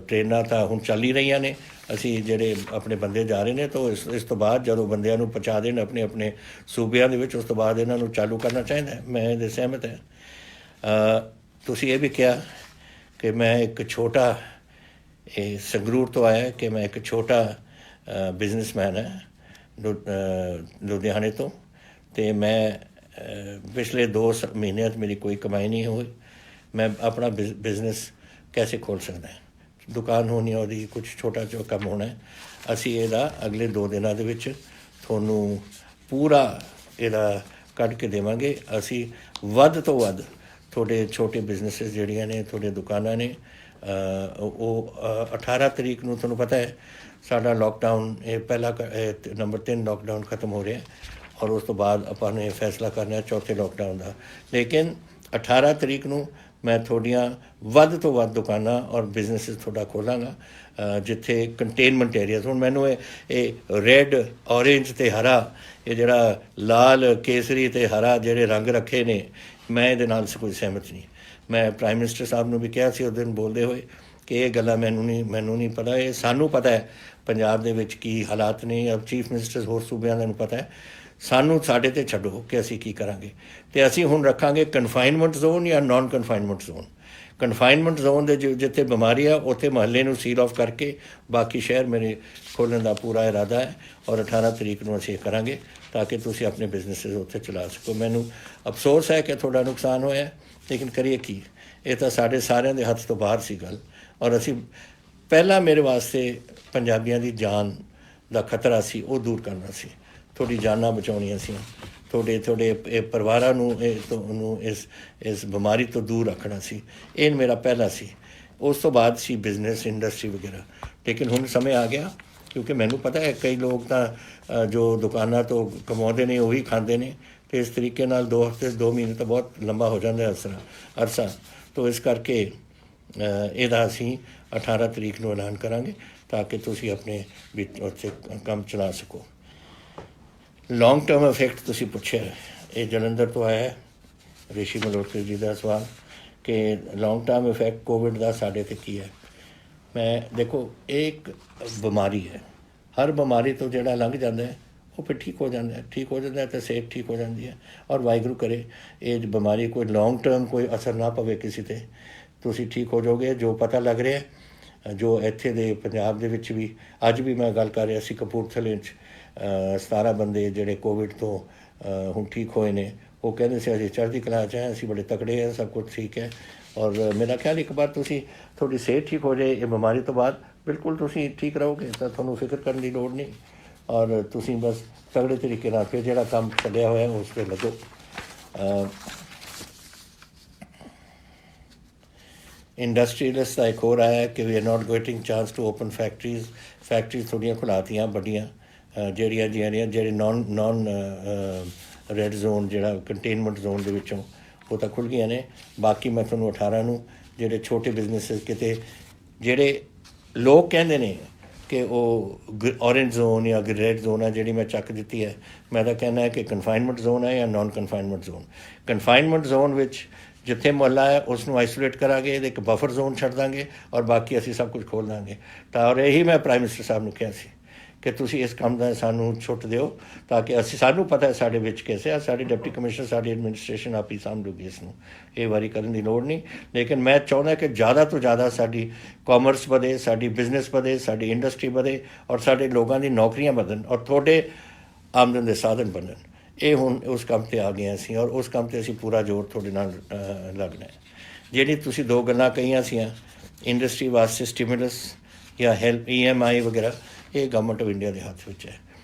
ट्रेनां तां हुण चल ही रही ने। असी जिहड़े अपने बंदे जा रहे हैं तो इस तो बाद जदों बंदियां नूं पहुंचा देण अपने अपने सूबियां दे विच उस तो बाद इन्हां नूं चालू करना चाहिए। मैं इहदे सहमत है। तुसीं ये भी कहा कि मैं एक छोटा संगरूर तो आया कि मैं एक छोटा बिजनेसमैन है लुधियाने तो मैं पिछले 2 महीने मेरी कोई कमाई नहीं हुई। मैं अपना बिजनेस कैसे खोल सकता है, दुकान होनी और कुछ छोटा जो कम होना है। असी ਇਹਦਾ अगले 2 ਦਿਨਾਂ ਦੇ ਵਿੱਚ ਤੁਹਾਨੂੰ पूरा ਇਹਦਾ ਕੱਢ ਕੇ ਦੇਵਾਂਗੇ। ਅਸੀਂ ਵੱਧ ਤੋਂ ਵੱਧ ਤੁਹਾਡੇ ਛੋਟੇ ਬਿਜ਼ਨੈਸਿਸ ਜਿਹੜੀਆਂ ਨੇ ਤੁਹਾਡੇ ਦੁਕਾਨਾਂ ਨੇ ਉਹ 18 ਤਰੀਕ ਨੂੰ ਤੁਹਾਨੂੰ ਪਤਾ ਹੈ ਸਾਡਾ लॉकडाउन ये पहला नंबर 3 लॉकडाउन ख़त्म हो रहा है और उस तो बाद ਆਪਾਂ ਨੇ फैसला करना है चौथे लॉकडाउन का। लेकिन 18 तरीक ਨੂੰ मैं थोड़ियाँ ਵੱਧ ਤੋਂ ਵੱਧ दुकाना और बिजनेसिस थोड़ा खोलांगा जिथे कंटेनमेंट एरियाज। हुण मैनूं ये रैड ऑरेंज ते हरा ये जिहड़ा लाल केसरी ते हरा जिहड़े रंग रखे ने मैं ये नाल कोई सहमत नहीं। मैं प्राइम मिनिस्टर साहब नूं भी कहा सी उस दिन बोलते हुए कि ये गल्लां मैनूं नहीं पता, ये सानूं पता है पंजाब दे विच की हालात ने। अब चीफ मिनिस्टर होर सूबिਆਂ ਦਾ पता है, सानूं साडे ते छड्डो कि असीं की करांगे। ते असीं हुण रखांगे कन्फाइनमेंट जोन या non confinement zone. Confinement zone दे जिथे बीमारी है उत्थे महल्ले नूं सील ऑफ करके बाकी शहर मेरे खोलने का पूरा इरादा है और 18 तरीक नूं असीं करांगे ताकि तुसीं अपने बिजनेसिस उत्थे चला सको। मैनूं अफसोस है कि थोड़ा नुकसान होया, लेकिन करिए की, ये तो साढ़े सारिਆਂ ਦੇ हत्थ तो बाहर सी गल। और असी पहला मेरे वास्ते पंजाबियों की जान का खतरा सी वो दूर करना सी। ਤੁਹਾਡੀ ਜਾਨਾਂ ਬਚਾਉਣੀਆਂ ਸੀ, ਤੁਹਾਡੇ ਪਰਿਵਾਰਾਂ ਨੂੰ ਇਸ ਬਿਮਾਰੀ ਤੋਂ ਦੂਰ ਰੱਖਣਾ ਸੀ। ਇਹ ਮੇਰਾ ਪਹਿਲਾ ਸੀ। ਉਸ ਤੋਂ ਬਾਅਦ ਸੀ ਬਿਜ਼ਨਸ ਇੰਡਸਟਰੀ ਵਗੈਰਾ। ਲੇਕਿਨ ਹੁਣ ਸਮੇਂ ਆ ਗਿਆ, ਕਿਉਂਕਿ ਮੈਨੂੰ ਪਤਾ ਹੈ ਕਈ ਲੋਕ ਤਾਂ ਜੋ ਦੁਕਾਨਾਂ ਤੋਂ ਕਮਾਉਂਦੇ ਨੇ ਉਹੀ ਖਾਂਦੇ ਨੇ, ਅਤੇ ਇਸ ਤਰੀਕੇ ਨਾਲ 2 ਹਫ਼ਤੇ 2 ਮਹੀਨੇ ਤਾਂ ਬਹੁਤ ਲੰਬਾ ਹੋ ਜਾਂਦਾ ਅਰਸਾ। ਤਾਂ ਇਸ ਕਰਕੇ ਇਹਦਾ ਅਸੀਂ 18 ਤਰੀਕ ਨੂੰ ਐਲਾਨ ਕਰਾਂਗੇ ਤਾਂ ਕਿ ਤੁਸੀਂ ਆਪਣੇ ਵੀ ਉੱਥੇ ਕੰਮ ਚਲਾ ਸਕੋ। ਲੌਂਗ ਟਰਮ ਇਫੈਕਟ ਤੁਸੀਂ ਪੁੱਛਿਆ, ਇਹ ਜਲੰਧਰ ਤੋਂ ਆਇਆ ਹੈ ਰਿਸ਼ੀ ਮਲਹੋਤਰਾ ਜੀ ਦਾ ਸਵਾਲ ਕਿ ਲੌਂਗ ਟਰਮ ਇਫੈਕਟ ਕੋਵਿਡ ਦਾ ਸਾਡੇ 'ਤੇ ਕੀ ਹੈ। ਮੈਂ ਦੇਖੋ, ਇਹ ਇੱਕ ਬਿਮਾਰੀ ਹੈ, ਹਰ ਬਿਮਾਰੀ ਤੋਂ ਜਿਹੜਾ ਲੰਘ ਜਾਂਦਾ ਹੈ ਉਹ ਫਿਰ ਠੀਕ ਹੋ ਜਾਂਦਾ ਤਾਂ ਸਿਹਤ ਠੀਕ ਹੋ ਜਾਂਦੀ ਹੈ। ਔਰ ਵਾਹਿਗੁਰੂ ਕਰੇ ਇਹ ਬਿਮਾਰੀ ਕੋਈ ਲੌਂਗ ਟਰਮ ਕੋਈ ਅਸਰ ਨਾ ਪਵੇ ਕਿਸੇ 'ਤੇ, ਤੁਸੀਂ ਠੀਕ ਹੋ ਜਾਓਗੇ। ਜੋ ਪਤਾ ਲੱਗ ਰਿਹਾ, ਜੋ ਇੱਥੇ ਦੇ ਪੰਜਾਬ ਦੇ ਵਿੱਚ ਵੀ ਅੱਜ ਵੀ ਮੈਂ ਗੱਲ ਕਰ ਰਿਹਾ ਸੀ, ਕਪੂਰਥਲੇ 'ਚ 17 ਬੰਦੇ ਜਿਹੜੇ ਕੋਵਿਡ ਤੋਂ ਹੁਣ ਠੀਕ ਹੋਏ ਨੇ। ਉਹ ਕਹਿੰਦੇ ਸੀ ਅਸੀਂ ਚੜ੍ਹਦੀ ਕਲਾ 'ਚ ਹੈ, ਅਸੀਂ ਬੜੇ ਤਕੜੇ ਹੈ, ਸਭ ਕੁਛ ਠੀਕ ਹੈ। ਔਰ ਮੇਰਾ ਖਿਆਲ ਇੱਕ ਵਾਰ ਤੁਹਾਡੀ ਸਿਹਤ ਠੀਕ ਹੋ ਜਾਏ ਇਹ ਬਿਮਾਰੀ ਤੋਂ ਬਾਅਦ, ਬਿਲਕੁਲ ਤੁਸੀਂ ਠੀਕ ਰਹੋਗੇ, ਤਾਂ ਤੁਹਾਨੂੰ ਫਿਕਰ ਕਰਨ ਦੀ ਲੋੜ ਨਹੀਂ। ਔਰ ਤੁਸੀਂ ਬਸ ਤਗੜੇ ਤਰੀਕੇ ਨਾਲ ਫਿਰ ਜਿਹੜਾ ਕੰਮ ਚੱਲਿਆ ਹੋਇਆ ਉਸ 'ਤੇ ਲੱਗੋ। ਇੰਡਸਟਰੀਅਲਿਸਟ ਦਾ ਇੱਕ ਹੋਰ ਆਇਆ ਕਿ we are not getting chance to open factories ਥੋੜ੍ਹੀਆਂ ਖੁਲਾਤੀਆਂ ਵੱਡੀਆਂ, ਜਿਹੜੇ ਨੌਨ ਰੈੱਡ ਜ਼ੋਨ, ਜਿਹੜਾ ਕੰਟੇਨਮੈਂਟ ਜ਼ੋਨ ਦੇ ਵਿੱਚੋਂ ਉਹ ਤਾਂ ਖੁੱਲ੍ਹ ਗਈਆਂ ਨੇ। ਬਾਕੀ ਮੈਂ ਤੁਹਾਨੂੰ 18 ਨੂੰ ਜਿਹੜੇ ਛੋਟੇ ਬਿਜ਼ਨਸ ਕਿਤੇ ਜਿਹੜੇ ਲੋਕ ਕਹਿੰਦੇ ਨੇ ਕਿ ਉਹ ਔਰੇਂਜ ਜ਼ੋਨ ਜਾਂ ਰੈੱਡ ਜ਼ੋਨ ਹੈ, ਜਿਹੜੀ ਮੈਂ ਚੱਕ ਦਿੱਤੀ ਹੈ। ਮੈਂ ਤਾਂ ਕਹਿੰਦਾ ਕਿ ਕਨਫਾਈਨਮੈਂਟ ਜ਼ੋਨ ਹੈ ਜਾਂ non confinement zone. Confinement zone ਵਿੱਚ ਜਿੱਥੇ ਮੁਹੱਲਾ ਹੈ ਉਸ ਨੂੰ ਆਈਸੋਲੇਟ ਕਰਾਂਗੇ, ਇਹਦੇ ਇੱਕ ਬਫਰ ਜ਼ੋਨ ਛੱਡ ਦਾਂਗੇ ਔਰ ਬਾਕੀ ਅਸੀਂ ਸਭ ਕੁਝ ਖੋਲ੍ਹ ਦਾਂਗੇ। ਤਾਂ ਔਰ ਇਹੀ ਮੈਂ ਪ੍ਰਾਈਮ ਮਿਨਿਸਟਰ ਸਾਹਿਬ ਨੂੰ ਕਿਹਾ ਸੀ ਕਿ ਤੁਸੀਂ ਇਸ ਕੰਮ ਦਾ ਸਾਨੂੰ ਛੁੱਟ ਦਿਓ ਤਾਂ ਕਿ ਸਾਨੂੰ ਪਤਾ ਹੈ ਸਾਡੇ ਵਿੱਚ ਕੈਸੇ ਆ। ਸਾਡੇ ਡਿਪਟੀ ਕਮਿਸ਼ਨਰ, ਸਾਡੀ ਐਡਮਿਨਿਸਟ੍ਰੇਸ਼ਨ ਆਪ ਹੀ ਸਾਂਭ ਲੂਗੀ ਇਸ ਨੂੰ, ਇਹ ਵਾਰੀ ਕਰਨ ਦੀ ਲੋੜ ਨਹੀਂ। ਲੇਕਿਨ ਮੈਂ ਚਾਹੁੰਦਾ ਕਿ ਜ਼ਿਆਦਾ ਤੋਂ ਜ਼ਿਆਦਾ ਸਾਡੀ ਕਾਮਰਸ ਵਧੇ, ਸਾਡੀ ਬਿਜ਼ਨਸ ਵਧੇ, ਸਾਡੀ ਇੰਡਸਟਰੀ ਵਧੇ ਔਰ ਸਾਡੇ ਲੋਕਾਂ ਦੀ ਨੌਕਰੀਆਂ ਵਧਣ ਔਰ ਤੁਹਾਡੇ ਆਮਦਨ ਦੇ ਸਾਧਨ ਬਣਨ। ਇਹ ਹੁਣ ਉਸ ਕੰਮ 'ਤੇ ਆ ਗਏ ਅਸੀਂ ਔਰ ਉਸ ਕੰਮ 'ਤੇ ਅਸੀਂ ਪੂਰਾ ਜ਼ੋਰ ਤੁਹਾਡੇ ਨਾਲ ਲੱਗਣਾ ਹੈ। ਜਿਹੜੀ ਤੁਸੀਂ 2 ਗੱਲਾਂ ਕਹੀਆਂ ਸੀਆਂ ਇੰਡਸਟਰੀ ਵਾਸਤੇ ਸਟੀਮੂਲਸ ਜਾਂ ਹੈਲਪ EMI ਵਗੈਰਾ, ਇਹ ਗਵਰਨਮੈਂਟ ਆਫ ਇੰਡੀਆ ਦੇ ਹੱਥ ਵਿੱਚ ਹੈ।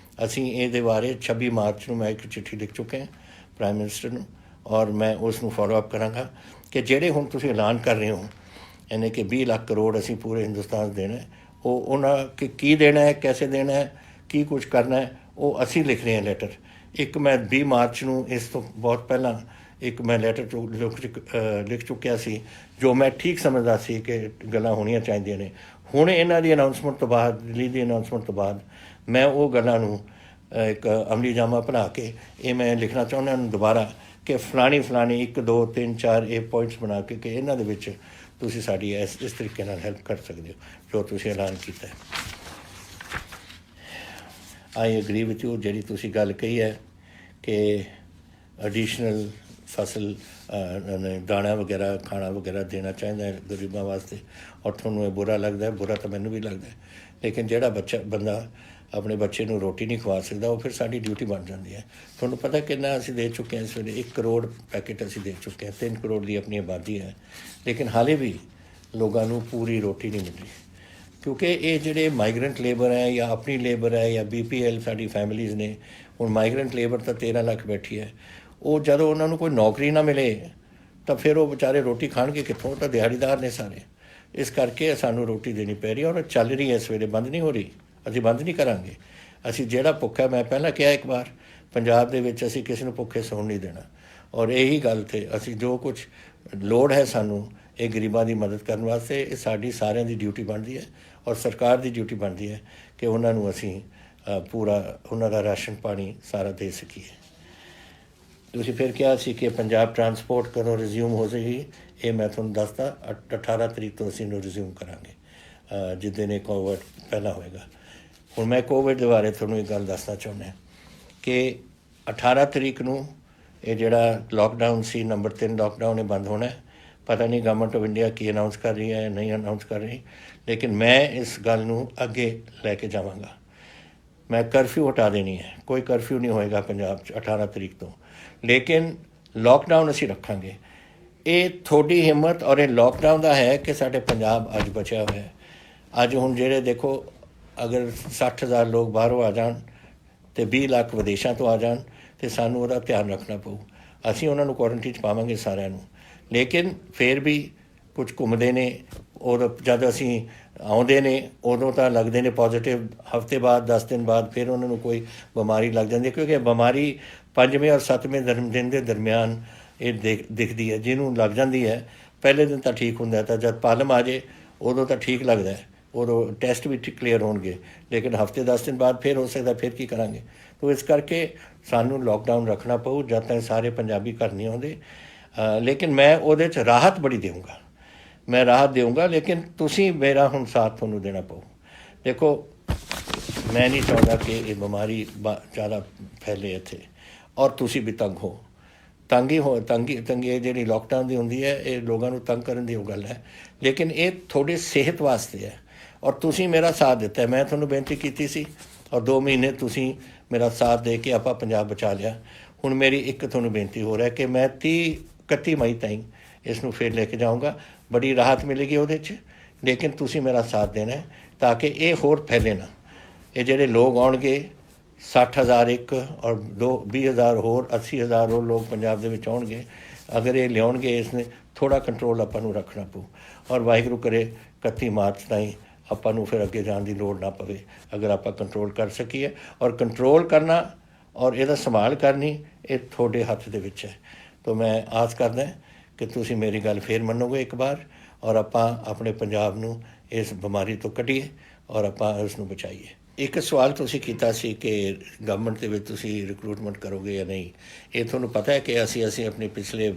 ਅਸੀਂ ਇਹਦੇ ਬਾਰੇ 26 ਮਾਰਚ ਨੂੰ ਮੈਂ ਇੱਕ ਚਿੱਠੀ ਲਿਖ ਚੁੱਕੇ ਹਾਂ ਪ੍ਰਾਈਮ ਮਿਨਿਸਟਰ ਨੂੰ ਔਰ ਮੈਂ ਉਸ ਨੂੰ ਫੋਲੋ ਅਪ ਕਰਾਂਗਾ ਕਿ ਜਿਹੜੇ ਹੁਣ ਤੁਸੀਂ ਐਲਾਨ ਕਰ ਰਹੇ ਹੋ ਯਾਨੀ ਕਿ 20 ਲੱਖ ਕਰੋੜ ਅਸੀਂ ਪੂਰੇ ਹਿੰਦੁਸਤਾਨ ਦੇਣਾ, ਉਹ ਉਹਨਾਂ ਕੀ ਦੇਣਾ ਹੈ, ਕੈਸੇ ਦੇਣਾ ਹੈ, ਕੀ ਕੁਝ ਕਰਨਾ ਹੈ, ਉਹ ਅਸੀਂ ਲਿਖ ਰਹੇ ਹਾਂ ਲੈਟਰ। ਇੱਕ ਮੈਂ 20 ਮਾਰਚ ਨੂੰ ਇਸ ਤੋਂ ਬਹੁਤ ਪਹਿਲਾਂ ਇੱਕ ਮੈਂ ਲੈਟਰ ਲਿਖ ਚੁੱਕਿਆ ਸੀ ਜੋ ਮੈਂ ਠੀਕ ਸਮਝਦਾ ਸੀ ਕਿ ਗੱਲਾਂ ਹੋਣੀਆਂ ਚਾਹੀਦੀਆਂ ਨੇ। ਹੁਣ ਇਹਨਾਂ ਦੀ ਅਨਾਊਂਸਮੈਂਟ ਤੋਂ ਬਾਅਦ, ਦਿੱਲੀ ਦੀ ਅਨਾਊਂਸਮੈਂਟ ਤੋਂ ਬਾਅਦ ਮੈਂ ਉਹ ਗੱਲਾਂ ਨੂੰ ਇੱਕ ਅਮਲੀ ਜਾਮਾ ਬਣਾ ਕੇ ਇਹ ਮੈਂ ਲਿਖਣਾ ਚਾਹੁੰਦਾ ਹਾਂ ਦੁਬਾਰਾ ਕਿ ਫਲਾਣੀ 1 2 3 4 ਇਹ ਪੁਆਇੰਟਸ ਬਣਾ ਕੇ ਕਿ ਇਹਨਾਂ ਦੇ ਵਿੱਚ ਤੁਸੀਂ ਸਾਡੀ ਇਸ ਤਰੀਕੇ ਨਾਲ ਹੈਲਪ ਕਰ ਸਕਦੇ ਹੋ ਜੋ ਤੁਸੀਂ ਐਲਾਨ ਕੀਤਾ ਹੈ। ਆਈ ਐਗਰੀ ਵਿਥ ਯੂ, ਜਿਹੜੀ ਤੁਸੀਂ ਗੱਲ ਕਹੀ ਹੈ ਕਿ ਐਡੀਸ਼ਨਲ ਫਸਲ ਦਾਣਾ ਵਗੈਰਾ ਖਾਣਾ ਵਗੈਰਾ ਦੇਣਾ ਚਾਹੀਦਾ ਹੈ ਗਰੀਬਾਂ ਵਾਸਤੇ ਔਰ ਤੁਹਾਨੂੰ ਇਹ ਬੁਰਾ ਲੱਗਦਾ ਹੈ, ਬੁਰਾ ਤਾਂ ਮੈਨੂੰ ਵੀ ਲੱਗਦਾ ਹੈ। ਲੇਕਿਨ ਜਿਹੜਾ ਬੰਦਾ ਆਪਣੇ ਬੱਚੇ ਨੂੰ ਰੋਟੀ ਨਹੀਂ ਖਵਾ ਸਕਦਾ ਉਹ ਫਿਰ ਸਾਡੀ ਡਿਊਟੀ ਬਣ ਜਾਂਦੀ ਹੈ। ਤੁਹਾਨੂੰ ਪਤਾ ਕਿੰਨਾ ਅਸੀਂ ਦੇ ਚੁੱਕੇ ਹਾਂ ਇਸ ਵੇਲੇ 1 ਕਰੋੜ ਪੈਕੇਟ ਅਸੀਂ ਦੇ ਚੁੱਕੇ ਹਾਂ। 3 ਕਰੋੜ ਦੀ ਆਪਣੀ ਆਬਾਦੀ ਹੈ ਲੇਕਿਨ ਹਾਲੇ ਵੀ ਲੋਕਾਂ ਨੂੰ ਪੂਰੀ ਰੋਟੀ ਨਹੀਂ ਮਿਲ ਰਹੀ ਕਿਉਂਕਿ ਇਹ ਜਿਹੜੇ ਮਾਈਗਰੈਂਟ ਲੇਬਰ ਹੈ ਜਾਂ ਆਪਣੀ ਲੇਬਰ ਹੈ ਜਾਂ BPL ਸਾਡੀ ਫੈਮਿਲੀਜ਼ ਨੇ। ਹੁਣ ਮਾਈਗਰੈਂਟ ਲੇਬਰ ਤਾਂ 13 ਲੱਖ ਬੈਠੀ ਹੈ, ਉਹ ਜਦੋਂ ਉਹਨਾਂ ਨੂੰ ਕੋਈ ਨੌਕਰੀ ਨਾ ਮਿਲੇ ਤਾਂ ਫਿਰ ਉਹ ਵਿਚਾਰੇ ਰੋਟੀ ਖਾਣਗੇ ਕਿੱਥੋਂ, ਤਾਂ ਦਿਹਾੜੀਦਾਰ ਨੇ ਸਾਰੇ। ਇਸ ਕਰਕੇ ਸਾਨੂੰ ਰੋਟੀ ਦੇਣੀ ਪੈ ਰਹੀ ਔਰ ਚੱਲ ਰਹੀ ਹੈ ਇਸ ਵੇਲੇ, ਬੰਦ ਨਹੀਂ ਹੋ ਰਹੀ, ਅਸੀਂ ਬੰਦ ਨਹੀਂ ਕਰਾਂਗੇ। ਅਸੀਂ ਜਿਹੜਾ ਭੁੱਖਾ, ਮੈਂ ਪਹਿਲਾਂ ਕਿਹਾ ਇੱਕ ਵਾਰ, ਪੰਜਾਬ ਦੇ ਵਿੱਚ ਅਸੀਂ ਕਿਸੇ ਨੂੰ ਭੁੱਖੇ ਸੌਣ ਨਹੀਂ ਦੇਣਾ ਔਰ ਇਹੀ ਗੱਲ 'ਤੇ ਅਸੀਂ ਜੋ ਕੁਝ ਲੋੜ ਹੈ ਸਾਨੂੰ ਇਹ ਗਰੀਬਾਂ ਦੀ ਮਦਦ ਕਰਨ ਵਾਸਤੇ, ਇਹ ਸਾਡੀ ਸਾਰਿਆਂ ਦੀ ਡਿਊਟੀ ਬਣਦੀ ਹੈ ਔਰ ਸਰਕਾਰ ਦੀ ਡਿਊਟੀ ਬਣਦੀ ਹੈ ਕਿ ਉਹਨਾਂ ਨੂੰ ਅਸੀਂ ਪੂਰਾ ਉਹਨਾਂ ਦਾ ਰਾਸ਼ਨ ਪਾਣੀ ਸਾਰਾ ਦੇ ਸਕੀਏ। ਤੁਸੀਂ ਫਿਰ ਕਿਹਾ ਸੀ ਕਿ ਪੰਜਾਬ ਟਰਾਂਸਪੋਰਟ ਕਦੋਂ ਰਿਜ਼ਿਊਮ ਹੋ ਜਾਏਗੀ, ਇਹ ਮੈਂ ਤੁਹਾਨੂੰ ਦੱਸਦਾ 18 ਤਰੀਕ ਤੋਂ ਅਸੀਂ ਇਹਨੂੰ ਰਿਜ਼ਿਊਮ ਕਰਾਂਗੇ ਜਿੱਦਣ ਇਹ ਕੋਵਿਡ ਪਹਿਲਾਂ ਹੋਏਗਾ। ਹੁਣ ਮੈਂ ਕੋਵਿਡ ਦੇ ਬਾਰੇ ਤੁਹਾਨੂੰ ਇੱਕ ਗੱਲ ਦੱਸਣਾ ਚਾਹੁੰਦਾ ਕਿ 18 ਤਰੀਕ ਨੂੰ ਇਹ ਜਿਹੜਾ ਲੋਕਡਾਊਨ ਸੀ ਨੰਬਰ 3 ਲੋਕਡਾਊਨ ਇਹ ਬੰਦ ਹੋਣਾ। ਪਤਾ ਨਹੀਂ government of India Ki announce ਕਰ ਰਹੀ ਹੈ ਨਹੀਂ ਅਨਾਊਂਸ ਕਰ ਰਹੀ, ਲੇਕਿਨ ਮੈਂ ਇਸ ਗੱਲ ਨੂੰ ਅੱਗੇ ਲੈ ਕੇ ਜਾਵਾਂਗਾ। ਮੈਂ ਕਰਫਿਊ ਹਟਾ ਦੇਣੀ ਹੈ, ਕੋਈ ਕਰਫਿਊ ਨਹੀਂ ਹੋਏਗਾ ਪੰਜਾਬ 'ਚ 18 ਤਰੀਕ ਤੋਂ, ਲੇਕਿਨ ਲੋਕਡਾਊਨ ਅਸੀਂ ਰੱਖਾਂਗੇ। ਇਹ ਤੁਹਾਡੀ ਹਿੰਮਤ ਔਰ ਇਹ ਲੋਕਡਾਊਨ ਦਾ ਹੈ ਕਿ ਸਾਡੇ ਪੰਜਾਬ ਅੱਜ ਬਚਿਆ ਹੋਇਆ ਹੈ। ਅੱਜ ਹੁਣ ਜਿਹੜੇ ਦੇਖੋ ਅਗਰ 60,000 ਲੋਕ ਬਾਹਰੋਂ ਆ ਜਾਣ ਤੇ 20 ਲੱਖ ਵਿਦੇਸ਼ਾਂ ਤੋਂ ਆ ਜਾਣ ਤੇ ਸਾਨੂੰ ਉਹਦਾ ਧਿਆਨ ਰੱਖਣਾ ਪਊ। ਅਸੀਂ ਉਹਨਾਂ ਨੂੰ ਕੁਆਰੰਟੀਨ 'ਚ ਪਾਵਾਂਗੇ ਸਾਰਿਆਂ ਨੂੰ, ਲੇਕਿਨ ਫਿਰ ਵੀ ਕੁਝ ਘੁੰਮਦੇ ਨੇ, ਉਦੋਂ ਜਦ ਅਸੀਂ ਆਉਂਦੇ ਨੇ ਉਦੋਂ ਤਾਂ ਲੱਗਦੇ ਨੇ ਪੋਜ਼ੀਟਿਵ, ਹਫ਼ਤੇ ਬਾਅਦ 10 ਦਿਨ ਬਾਅਦ ਫਿਰ ਉਹਨਾਂ ਨੂੰ ਕੋਈ ਬਿਮਾਰੀ ਲੱਗ ਜਾਂਦੀ ਹੈ, ਕਿਉਂਕਿ ਬਿਮਾਰੀ 5ਵੇਂ ਔਰ 7ਵੇਂ ਦਿਨ ਦੇ ਦਰਮਿਆਨ ਇਹ ਦਿਖਦੀ ਹੈ। ਜਿਹਨੂੰ ਲੱਗ ਜਾਂਦੀ ਹੈ ਪਹਿਲੇ ਦਿਨ ਤਾਂ ਠੀਕ ਹੁੰਦਾ, ਤਾਂ ਜਦ ਪਾਲਮ ਆ ਜਾਏ ਉਦੋਂ ਤਾਂ ਠੀਕ ਲੱਗਦਾ, ਉਦੋਂ ਟੈਸਟ ਵੀ ਕਲੀਅਰ ਹੋਣਗੇ, ਲੇਕਿਨ ਹਫ਼ਤੇ 10 ਦਿਨ ਬਾਅਦ ਫਿਰ ਹੋ ਸਕਦਾ, ਫਿਰ ਕੀ ਕਰਾਂਗੇ। ਤੋ ਇਸ ਕਰਕੇ ਸਾਨੂੰ ਲੋਕਡਾਊਨ ਰੱਖਣਾ ਪਊ ਜਦ ਤੱਕ ਸਾਰੇ ਪੰਜਾਬੀ ਘਰ ਨਹੀਂ ਆਉਂਦੇ। ਲੇਕਿਨ ਮੈਂ ਉਹਦੇ 'ਚ ਰਾਹਤ ਬੜੀ ਦੇਵਾਂਗਾ, ਮੈਂ ਰਾਹਤ ਦੇਵਾਂਗਾ, ਲੇਕਿਨ ਤੁਸੀਂ ਮੇਰਾ ਹੁਣ ਸਾਥ ਤੁਹਾਨੂੰ ਦੇਣਾ ਪਊ। ਦੇਖੋ ਮੈਂ ਨਹੀਂ ਚਾਹੁੰਦਾ ਕਿ ਇਹ ਬਿਮਾਰੀ ਜ਼ਿਆਦਾ ਫੈਲੇ ਇੱਥੇ, ਔਰ ਤੁਸੀਂ ਵੀ ਤੰਗ ਹੋ। ਤੰਗੀ ਜਿਹੜੀ ਲੋਕਡਾਊਨ ਦੀ ਹੁੰਦੀ ਹੈ ਇਹ ਲੋਕਾਂ ਨੂੰ ਤੰਗ ਕਰਨ ਦੀ ਉਹ ਗੱਲ ਹੈ, ਲੇਕਿਨ ਇਹ ਤੁਹਾਡੀ ਸਿਹਤ ਵਾਸਤੇ ਹੈ। ਔਰ ਤੁਸੀਂ ਮੇਰਾ ਸਾਥ ਦਿੱਤਾ, ਮੈਂ ਤੁਹਾਨੂੰ ਬੇਨਤੀ ਕੀਤੀ ਸੀ ਔਰ 2 ਮਹੀਨੇ ਤੁਸੀਂ ਮੇਰਾ ਸਾਥ ਦੇ ਕੇ ਆਪਾਂ ਪੰਜਾਬ ਬਚਾ ਲਿਆ। ਹੁਣ ਮੇਰੀ ਇੱਕ ਤੁਹਾਨੂੰ ਬੇਨਤੀ ਹੋ ਰਿਹਾ ਕਿ ਮੈਂ 31 ਮਈ ਤਾਈਂ ਇਸ ਨੂੰ ਫਿਰ ਲੈ ਕੇ ਜਾਊਂਗਾ, ਬੜੀ ਰਾਹਤ ਮਿਲੇਗੀ ਉਹਦੇ 'ਚ, ਲੇਕਿਨ ਤੁਸੀਂ ਮੇਰਾ ਸਾਥ ਦੇਣਾ ਹੈ ਤਾਂ ਕਿ ਇਹ ਹੋਰ ਫੈਲੇ ਨਾ। ਇਹ ਜਿਹੜੇ ਲੋਕ ਆਉਣਗੇ 60,000 ਇੱਕ ਔਰ 20,000 ਹੋਰ 80,000 ਹੋਰ ਲੋਕ ਪੰਜਾਬ ਦੇ ਵਿੱਚ ਆਉਣਗੇ, ਅਗਰ ਇਹ ਲਿਆਉਣਗੇ ਇਸ ਨੇ ਥੋੜ੍ਹਾ ਕੰਟਰੋਲ ਆਪਾਂ ਨੂੰ ਰੱਖਣਾ ਪਊ। ਔਰ ਵਾਹਿਗੁਰੂ ਕਰੇ 31 ਮਾਰਚ ਤਾਈਂ ਆਪਾਂ ਨੂੰ ਫਿਰ ਅੱਗੇ ਜਾਣ ਦੀ ਲੋੜ ਨਾ ਪਵੇ, ਅਗਰ ਆਪਾਂ ਕੰਟਰੋਲ ਕਰ ਸਕੀਏ। ਔਰ ਕੰਟਰੋਲ ਕਰਨਾ ਔਰ ਇਹਦਾ ਸੰਭਾਲ ਕਰਨੀ ਇਹ ਤੁਹਾਡੇ ਹੱਥ ਦੇ ਵਿੱਚ ਹੈ। ਤਾਂ ਮੈਂ ਆਸ ਕਰਦਾ ਕਿ ਤੁਸੀਂ ਮੇਰੀ ਗੱਲ ਫੇਰ ਮੰਨੋਗੇ ਇੱਕ ਵਾਰ, ਔਰ ਆਪਾਂ ਆਪਣੇ ਪੰਜਾਬ ਨੂੰ ਇਸ ਬਿਮਾਰੀ ਤੋਂ ਕੱਢੀਏ ਔਰ ਆਪਾਂ ਉਸ ਨੂੰ ਬਚਾਈਏ। ਇੱਕ ਸਵਾਲ ਤੁਸੀਂ ਕੀਤਾ ਸੀ ਕਿ ਗਵਰਨਮੈਂਟ ਦੇ ਵਿੱਚ ਤੁਸੀਂ ਰਿਕਰੂਟਮੈਂਟ ਕਰੋਗੇ ਜਾਂ ਨਹੀਂ। ਇਹ ਤੁਹਾਨੂੰ ਪਤਾ ਹੈ ਕਿ ਅਸੀਂ ਆਪਣੇ ਪਿਛਲੇ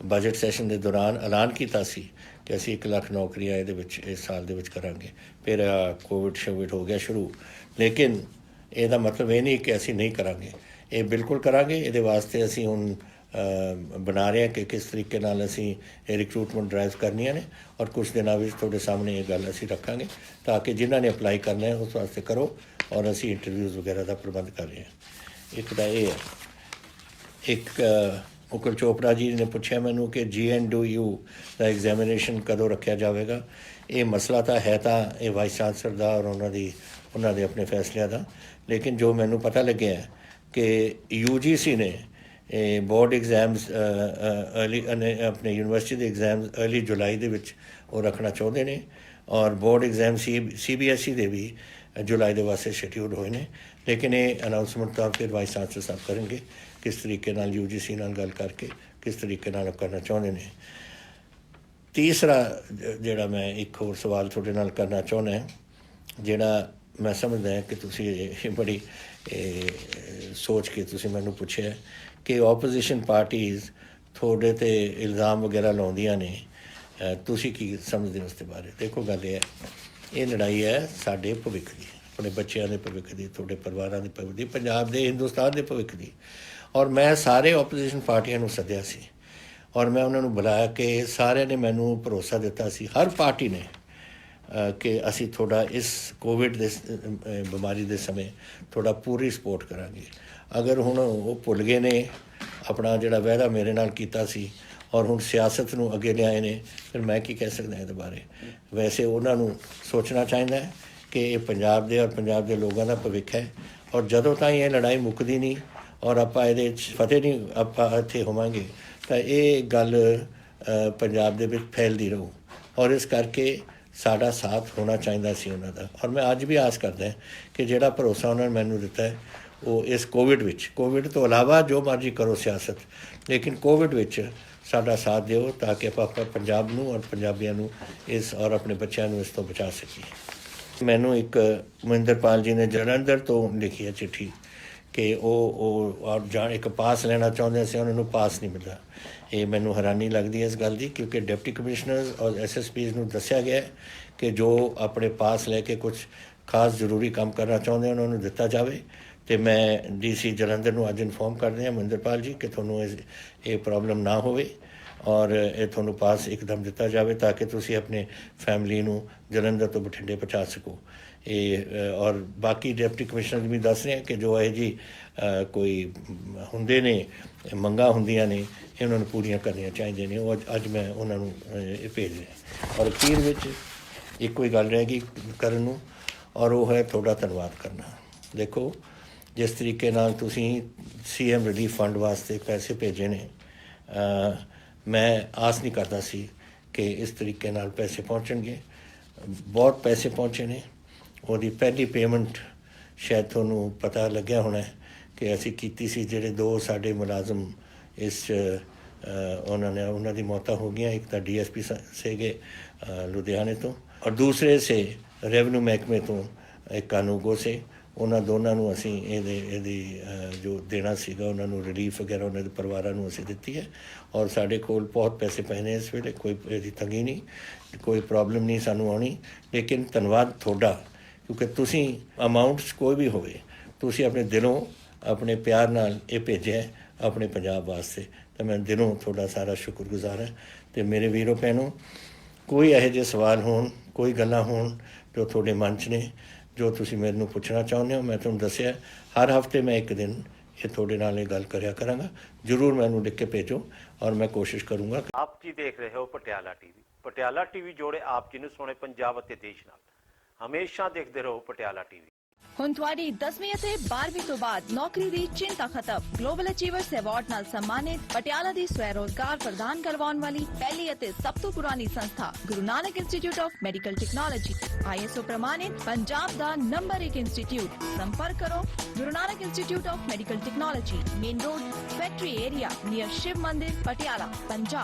ਬਜਟ ਸੈਸ਼ਨ ਦੇ ਦੌਰਾਨ ਐਲਾਨ ਕੀਤਾ ਸੀ ਕਿ ਅਸੀਂ 1 ਲੱਖ ਨੌਕਰੀਆਂ ਇਹਦੇ ਵਿੱਚ ਇਸ ਸਾਲ ਦੇ ਵਿੱਚ ਕਰਾਂਗੇ। ਫਿਰ ਕੋਵਿਡ ਹੋ ਗਿਆ ਸ਼ੁਰੂ, ਲੇਕਿਨ ਇਹਦਾ ਮਤਲਬ ਇਹ ਨਹੀਂ ਕਿ ਅਸੀਂ ਨਹੀਂ ਕਰਾਂਗੇ, ਇਹ ਬਿਲਕੁਲ ਕਰਾਂਗੇ। ਇਹਦੇ ਵਾਸਤੇ ਅਸੀਂ ਹੁਣ ਬਣਾ ਰਹੇ ਹਾਂ ਕਿ ਕਿਸ ਤਰੀਕੇ ਨਾਲ ਅਸੀਂ ਇਹ ਰਿਕਰੂਟਮੈਂਟ ਡਰਾਈਵ ਕਰਨੀਆਂ ਨੇ, ਔਰ ਕੁਛ ਦਿਨਾਂ ਵਿੱਚ ਤੁਹਾਡੇ ਸਾਹਮਣੇ ਇਹ ਗੱਲ ਅਸੀਂ ਰੱਖਾਂਗੇ ਤਾਂ ਕਿ ਜਿਨ੍ਹਾਂ ਨੇ ਅਪਲਾਈ ਕਰਨਾ ਹੈ ਉਸ ਵਾਸਤੇ ਕਰੋ, ਔਰ ਅਸੀਂ ਇੰਟਰਵਿਊਜ਼ ਵਗੈਰਾ ਦਾ ਪ੍ਰਬੰਧ ਕਰ ਰਹੇ ਹਾਂ। ਇੱਕ ਤਾਂ ਇਹ ਹੈ। ਇੱਕ ਮੁਕੁਲ ਚੋਪੜਾ ਜੀ ਨੇ ਪੁੱਛਿਆ ਮੈਨੂੰ ਕਿ GNDU ਦਾ ਐਗਜ਼ਾਮੀਨੇਸ਼ਨ ਕਦੋਂ ਰੱਖਿਆ ਜਾਵੇਗਾ। ਇਹ ਮਸਲਾ ਤਾਂ ਹੈ ਤਾਂ ਇਹ ਵਾਈਸ ਚਾਂਸਲਰ ਦਾ ਔਰ ਉਹਨਾਂ ਦੇ ਆਪਣੇ ਫੈਸਲਿਆਂ ਦਾ, ਲੇਕਿਨ ਜੋ ਮੈਨੂੰ ਪਤਾ ਲੱਗਿਆ ਕਿ UGC ਨੇ ਬੋਰਡ ਐਗਜ਼ਾਮਸ ਅਰਲੀ ਆਪਣੇ ਯੂਨੀਵਰਸਿਟੀ ਦੇ ਐਗਜ਼ਾਮਸ ਅਰਲੀ ਜੁਲਾਈ ਦੇ ਵਿੱਚ ਉਹ ਰੱਖਣਾ ਚਾਹੁੰਦੇ ਨੇ, ਔਰ ਬੋਰਡ ਐਗਜ਼ਾਮ CBSE ਦੇ ਵੀ ਜੁਲਾਈ ਦੇ ਵਾਸਤੇ ਸ਼ੈਡਿਊਲ ਹੋਏ ਨੇ, ਲੇਕਿਨ ਇਹ ਅਨਾਊਂਸਮੈਂਟ ਤਾਂ ਫਿਰ ਵਾਈਸ ਚਾਂਸਲਰ ਸਾਹਿਬ ਕਰਨਗੇ ਕਿਸ ਤਰੀਕੇ ਨਾਲ UGC ਨਾਲ ਗੱਲ ਕਰਕੇ ਕਿਸ ਤਰੀਕੇ ਨਾਲ ਕਰਨਾ ਚਾਹੁੰਦੇ ਨੇ। ਤੀਸਰਾ ਜਿਹੜਾ ਮੈਂ ਇੱਕ ਹੋਰ ਸਵਾਲ ਤੁਹਾਡੇ ਨਾਲ ਕਰਨਾ ਚਾਹੁੰਦਾ, ਜਿਹੜਾ ਮੈਂ ਸਮਝਦਾ ਕਿ ਤੁਸੀਂ ਇਹ ਬੜੀ ਸੋਚ ਕੇ ਤੁਸੀਂ ਮੈਨੂੰ ਪੁੱਛਿਆ ਕਿ ਆਪੋਜੀਸ਼ਨ ਪਾਰਟੀਜ਼ ਤੁਹਾਡੇ 'ਤੇ ਇਲਜ਼ਾਮ ਵਗੈਰਾ ਲਾਉਂਦੀਆਂ ਨੇ, ਤੁਸੀਂ ਕੀ ਸਮਝਦੇ ਹੋ ਉਸ ਦੇ ਬਾਰੇ। ਦੇਖੋ ਗੱਲ ਇਹ ਲੜਾਈ ਹੈ ਸਾਡੇ ਭਵਿੱਖ ਦੀ, ਆਪਣੇ ਬੱਚਿਆਂ ਦੇ ਭਵਿੱਖ ਦੀ, ਤੁਹਾਡੇ ਪਰਿਵਾਰਾਂ ਦੇ ਭਵਿੱਖ ਦੀ, ਪੰਜਾਬ ਦੇ ਹਿੰਦੁਸਤਾਨ ਦੇ ਭਵਿੱਖ ਦੀ। ਔਰ ਮੈਂ ਸਾਰੇ ਆਪੋਜੀਸ਼ਨ ਪਾਰਟੀਆਂ ਨੂੰ ਸੱਦਿਆ ਸੀ ਔਰ ਮੈਂ ਉਹਨਾਂ ਨੂੰ ਬੁਲਾਇਆ ਕਿ ਸਾਰਿਆਂ ਨੇ ਮੈਨੂੰ ਭਰੋਸਾ ਦਿੱਤਾ ਸੀ, ਹਰ ਪਾਰਟੀ ਨੇ, ਕਿ ਅਸੀਂ ਤੁਹਾਡਾ ਇਸ ਕੋਵਿਡ ਦੇ ਬਿਮਾਰੀ ਦੇ ਸਮੇਂ ਤੁਹਾਡਾ ਪੂਰੀ ਸਪੋਰਟ ਕਰਾਂਗੇ। ਅਗਰ ਹੁਣ ਉਹ ਭੁੱਲ ਗਏ ਨੇ ਆਪਣਾ ਜਿਹੜਾ ਵਾਅਦਾ ਮੇਰੇ ਨਾਲ ਕੀਤਾ ਸੀ ਔਰ ਹੁਣ ਸਿਆਸਤ ਨੂੰ ਅੱਗੇ ਲਿਆਏ ਨੇ, ਫਿਰ ਮੈਂ ਕੀ ਕਹਿ ਸਕਦਾ ਇਹਦੇ ਬਾਰੇ। ਵੈਸੇ ਉਹਨਾਂ ਨੂੰ ਸੋਚਣਾ ਚਾਹੀਦਾ ਹੈ ਕਿ ਇਹ ਪੰਜਾਬ ਦੇ ਔਰ ਪੰਜਾਬ ਦੇ ਲੋਕਾਂ ਦਾ ਭਵਿੱਖ ਹੈ, ਔਰ ਜਦੋਂ ਤਾਈਂ ਇਹ ਲੜਾਈ ਮੁੱਕਦੀ ਨਹੀਂ ਔਰ ਆਪਾਂ ਇਹਦੇ 'ਚ ਫਤਿਹ ਨਹੀਂ ਆਪਾਂ ਇੱਥੇ ਹੋਵਾਂਗੇ ਤਾਂ ਇਹ ਗੱਲ ਪੰਜਾਬ ਦੇ ਵਿੱਚ ਫੈਲਦੀ ਰਹੂ। ਔਰ ਇਸ ਕਰਕੇ ਸਾਡਾ ਸਾਥ ਹੋਣਾ ਚਾਹੀਦਾ ਸੀ ਉਹਨਾਂ ਦਾ। ਔਰ ਮੈਂ ਅੱਜ ਵੀ ਆਸ ਕਰਦਾ ਕਿ ਜਿਹੜਾ ਭਰੋਸਾ ਉਹਨਾਂ ਨੇ ਮੈਨੂੰ ਦਿੱਤਾ ਹੈ ਉਹ ਇਸ ਕੋਵਿਡ ਤੋਂ ਇਲਾਵਾ ਜੋ ਮਰਜ਼ੀ ਕਰੋ ਸਿਆਸਤ, ਲੇਕਿਨ ਕੋਵਿਡ ਵਿੱਚ ਸਾਡਾ ਸਾਥ ਦਿਓ ਤਾਂ ਕਿ ਆਪਾਂ ਪੰਜਾਬ ਨੂੰ ਔਰ ਪੰਜਾਬੀਆਂ ਨੂੰ ਇਸ ਔਰ ਆਪਣੇ ਬੱਚਿਆਂ ਨੂੰ ਇਸ ਤੋਂ ਬਚਾ ਸਕੀਏ। ਮੈਨੂੰ ਇੱਕ ਮਹਿੰਦਰਪਾਲ ਜੀ ਨੇ ਜਲੰਧਰ ਤੋਂ ਲਿਖੀ ਹੈ ਚਿੱਠੀ ਕਿ ਉਹ ਇੱਕ ਪਾਸ ਲੈਣਾ ਚਾਹੁੰਦੇ ਸੀ, ਉਹਨਾਂ ਨੂੰ ਪਾਸ ਨਹੀਂ ਮਿਲਦਾ। ਇਹ ਮੈਨੂੰ ਹੈਰਾਨੀ ਲੱਗਦੀ ਹੈ ਇਸ ਗੱਲ ਦੀ, ਕਿਉਂਕਿ ਡਿਪਟੀ ਕਮਿਸ਼ਨਰਸ ਔਰ SSPs ਨੂੰ ਦੱਸਿਆ ਗਿਆ ਕਿ ਜੋ ਆਪਣੇ ਪਾਸ ਲੈ ਕੇ ਕੁਛ ਖਾਸ ਜ਼ਰੂਰੀ ਕੰਮ ਕਰਨਾ ਚਾਹੁੰਦੇ ਉਹਨਾਂ ਨੂੰ ਦਿੱਤਾ ਜਾਵੇ। ਅਤੇ ਮੈਂ DC ਜਲੰਧਰ ਨੂੰ ਅੱਜ ਇਨਫੋਰਮ ਕਰਦੇ ਹਾਂ ਮਹਿੰਦਰਪਾਲ ਜੀ ਕਿ ਤੁਹਾਨੂੰ ਇਹ ਪ੍ਰੋਬਲਮ ਨਾ ਹੋਵੇ ਔਰ ਇਹ ਤੁਹਾਨੂੰ ਪਾਸ ਇੱਕਦਮ ਦਿੱਤਾ ਜਾਵੇ ਤਾਂ ਕਿ ਤੁਸੀਂ ਆਪਣੇ ਫੈਮਿਲੀ ਨੂੰ ਜਲੰਧਰ ਤੋਂ ਬਠਿੰਡੇ ਪਹੁੰਚਾ ਸਕੋ। ਇਹ ਔਰ ਬਾਕੀ ਡਿਪਟੀ ਕਮਿਸ਼ਨਰ ਵੀ ਦੱਸ ਰਹੇ ਕਿ ਜੋ ਇਹ ਜੀ ਕੋਈ ਹੁੰਦੇ ਨੇ ਮੰਗਾਂ ਹੁੰਦੀਆਂ ਨੇ ਇਹ ਉਹਨਾਂ ਨੂੰ ਪੂਰੀਆਂ ਕਰਨੀਆਂ ਚਾਹੀਦੀਆਂ ਨੇ। ਉਹ ਅੱਜ ਮੈਂ ਉਹਨਾਂ ਨੂੰ ਇਹ ਭੇਜ ਰਿਹਾ। ਔਰ ਅਖੀਰ ਵਿੱਚ ਇੱਕੋ ਹੀ ਗੱਲ ਰਹਿ ਗਈ ਕਰਨ ਨੂੰ, ਔਰ ਉਹ ਹੈ ਤੁਹਾਡਾ ਧੰਨਵਾਦ ਕਰਨਾ। ਦੇਖੋ ਜਿਸ ਤਰੀਕੇ ਨਾਲ ਤੁਸੀਂ CM ਰਿਲੀਫ ਫੰਡ ਵਾਸਤੇ ਪੈਸੇ ਭੇਜੇ ਨੇ, ਮੈਂ ਆਸ ਨਹੀਂ ਕਰਦਾ ਸੀ ਕਿ ਇਸ ਤਰੀਕੇ ਨਾਲ ਪੈਸੇ ਪਹੁੰਚਣਗੇ। ਬਹੁਤ ਪੈਸੇ ਪਹੁੰਚੇ ਨੇ। ਉਹਦੀ ਪਹਿਲੀ ਪੇਮੈਂਟ ਸ਼ਾਇਦ ਤੁਹਾਨੂੰ ਪਤਾ ਲੱਗਿਆ ਹੋਣਾ ਕਿ ਅਸੀਂ ਕੀਤੀ ਸੀ। ਜਿਹੜੇ 2 ਸਾਡੇ ਮੁਲਾਜ਼ਮ ਇਸ ਉਹਨਾਂ ਦੀ ਮੌਤਾਂ ਹੋ ਗਈਆਂ। ਇੱਕ ਤਾਂ DSP ਸੀਗੇ ਲੁਧਿਆਣੇ ਤੋਂ, ਔਰ ਦੂਸਰੇ ਸੇ ਰੈਵਨਿਊ ਮਹਿਕਮੇ ਤੋਂ ਇੱਕ ਕਾਨੂੰਗੋ ਸੇ। ਉਹਨਾਂ ਦੋਨਾਂ ਨੂੰ ਅਸੀਂ ਇਹਦੀ ਜੋ ਦੇਣਾ ਸੀਗਾ ਉਹਨਾਂ ਨੂੰ ਰਿਲੀਫ ਵਗੈਰਾ ਉਹਨਾਂ ਦੇ ਪਰਿਵਾਰਾਂ ਨੂੰ ਅਸੀਂ ਦਿੱਤੀ ਹੈ। ਔਰ ਸਾਡੇ ਕੋਲ ਬਹੁਤ ਪੈਸੇ ਪਏ ਨੇ ਇਸ ਵੇਲੇ, ਕੋਈ ਇਹਦੀ ਤੰਗੀ ਨਹੀਂ, ਕੋਈ ਪ੍ਰੋਬਲਮ ਨਹੀਂ ਸਾਨੂੰ ਆਉਣੀ। ਲੇਕਿਨ ਧੰਨਵਾਦ ਤੁਹਾਡਾ, ਕਿਉਂਕਿ ਤੁਸੀਂ ਅਮਾਊਂਟਸ ਕੋਈ ਵੀ ਹੋਵੇ, ਤੁਸੀਂ ਆਪਣੇ ਦਿਲੋਂ ਆਪਣੇ ਪਿਆਰ ਨਾਲ ਇਹ ਭੇਜਿਆ ਆਪਣੇ ਪੰਜਾਬ ਵਾਸਤੇ, ਤਾਂ ਮੈਂ ਦਿਲੋਂ ਤੁਹਾਡਾ ਸਾਰਾ ਸ਼ੁਕਰਗੁਜ਼ਾਰ ਹਾਂ। ਅਤੇ ਮੇਰੇ ਵੀਰੋ ਭੈਣੋ, ਕੋਈ ਇਹੋ ਜਿਹੇ ਸਵਾਲ ਹੋਣ, ਕੋਈ ਗੱਲਾਂ ਹੋਣ ਜੋ ਤੁਹਾਡੇ ਮਨ 'ਚ ਨੇ, ਜੋ ਤੁਸੀਂ ਮੈਨੂੰ ਪੁੱਛਣਾ ਚਾਹੁੰਦੇ ਹੋ, ਮੈਂ ਤੁਹਾਨੂੰ ਦੱਸਿਆ ਹਰ ਹਫ਼ਤੇ ਮੈਂ ਇੱਕ ਦਿਨ ਇਹ ਤੁਹਾਡੇ ਨਾਲ ਇਹ ਗੱਲ ਕਰਿਆ ਕਰਾਂਗਾ। ਜ਼ਰੂਰ ਮੈਨੂੰ ਲਿਖ ਕੇ ਭੇਜੋ ਔਰ ਮੈਂ ਕੋਸ਼ਿਸ਼ ਕਰੂੰਗਾ। ਆਪ ਜੀ ਦੇਖ ਰਹੇ ਹੋ ਪਟਿਆਲਾ ਟੀਵੀ। ਪਟਿਆਲਾ ਟੀਵੀ ਜੋੜੇ ਆਪ ਜੀ ਨੂੰ ਸੋਹਣੇ ਪੰਜਾਬ ਅਤੇ ਦੇਸ਼ ਨਾਲ। ਹਮੇਸ਼ਾ ਦੇਖਦੇ ਰਹੋ ਪਟਿਆਲਾ ਟੀਵੀ। ਹੁਣ ਤੁਹਾਡੀ 10ਵੀਂ ਅਤੇ 12ਵੀਂ ਤੋਂ ਬਾਅਦ ਨੌਕਰੀ ਦੀ ਚਿੰਤਾ ਖਤਮ। ਗਲੋਬਲ ਅਚੀਵਰਸ ਅਵਾਰਡ ਨਾਲ ਸਨਮਾਨਿਤ ਪਟਿਆਲਾ ਦੀ ਸਵੈ ਰੋਜ਼ਗਾਰ ਪ੍ਰਦਾਨ ਕਰਵਾਉਣ ਵਾਲੀ ਪਹਿਲੀ ਅਤੇ ਸਭ ਤੋਂ ਪੁਰਾਣੀ ਸੰਸਥਾ Guru Nanak Institute of Medical Technology, ISO ਪ੍ਰਮਾਣਿਤ ਪੰਜਾਬ ਦਾ ਨੰਬਰ 1 ਇੰਸਟੀਚਿਊਟ। ਸੰਪਰਕ ਕਰੋ Guru Nanak Institute of Medical Technology, main road, factory area, near Shiv Mandir, Patiala, Punjab.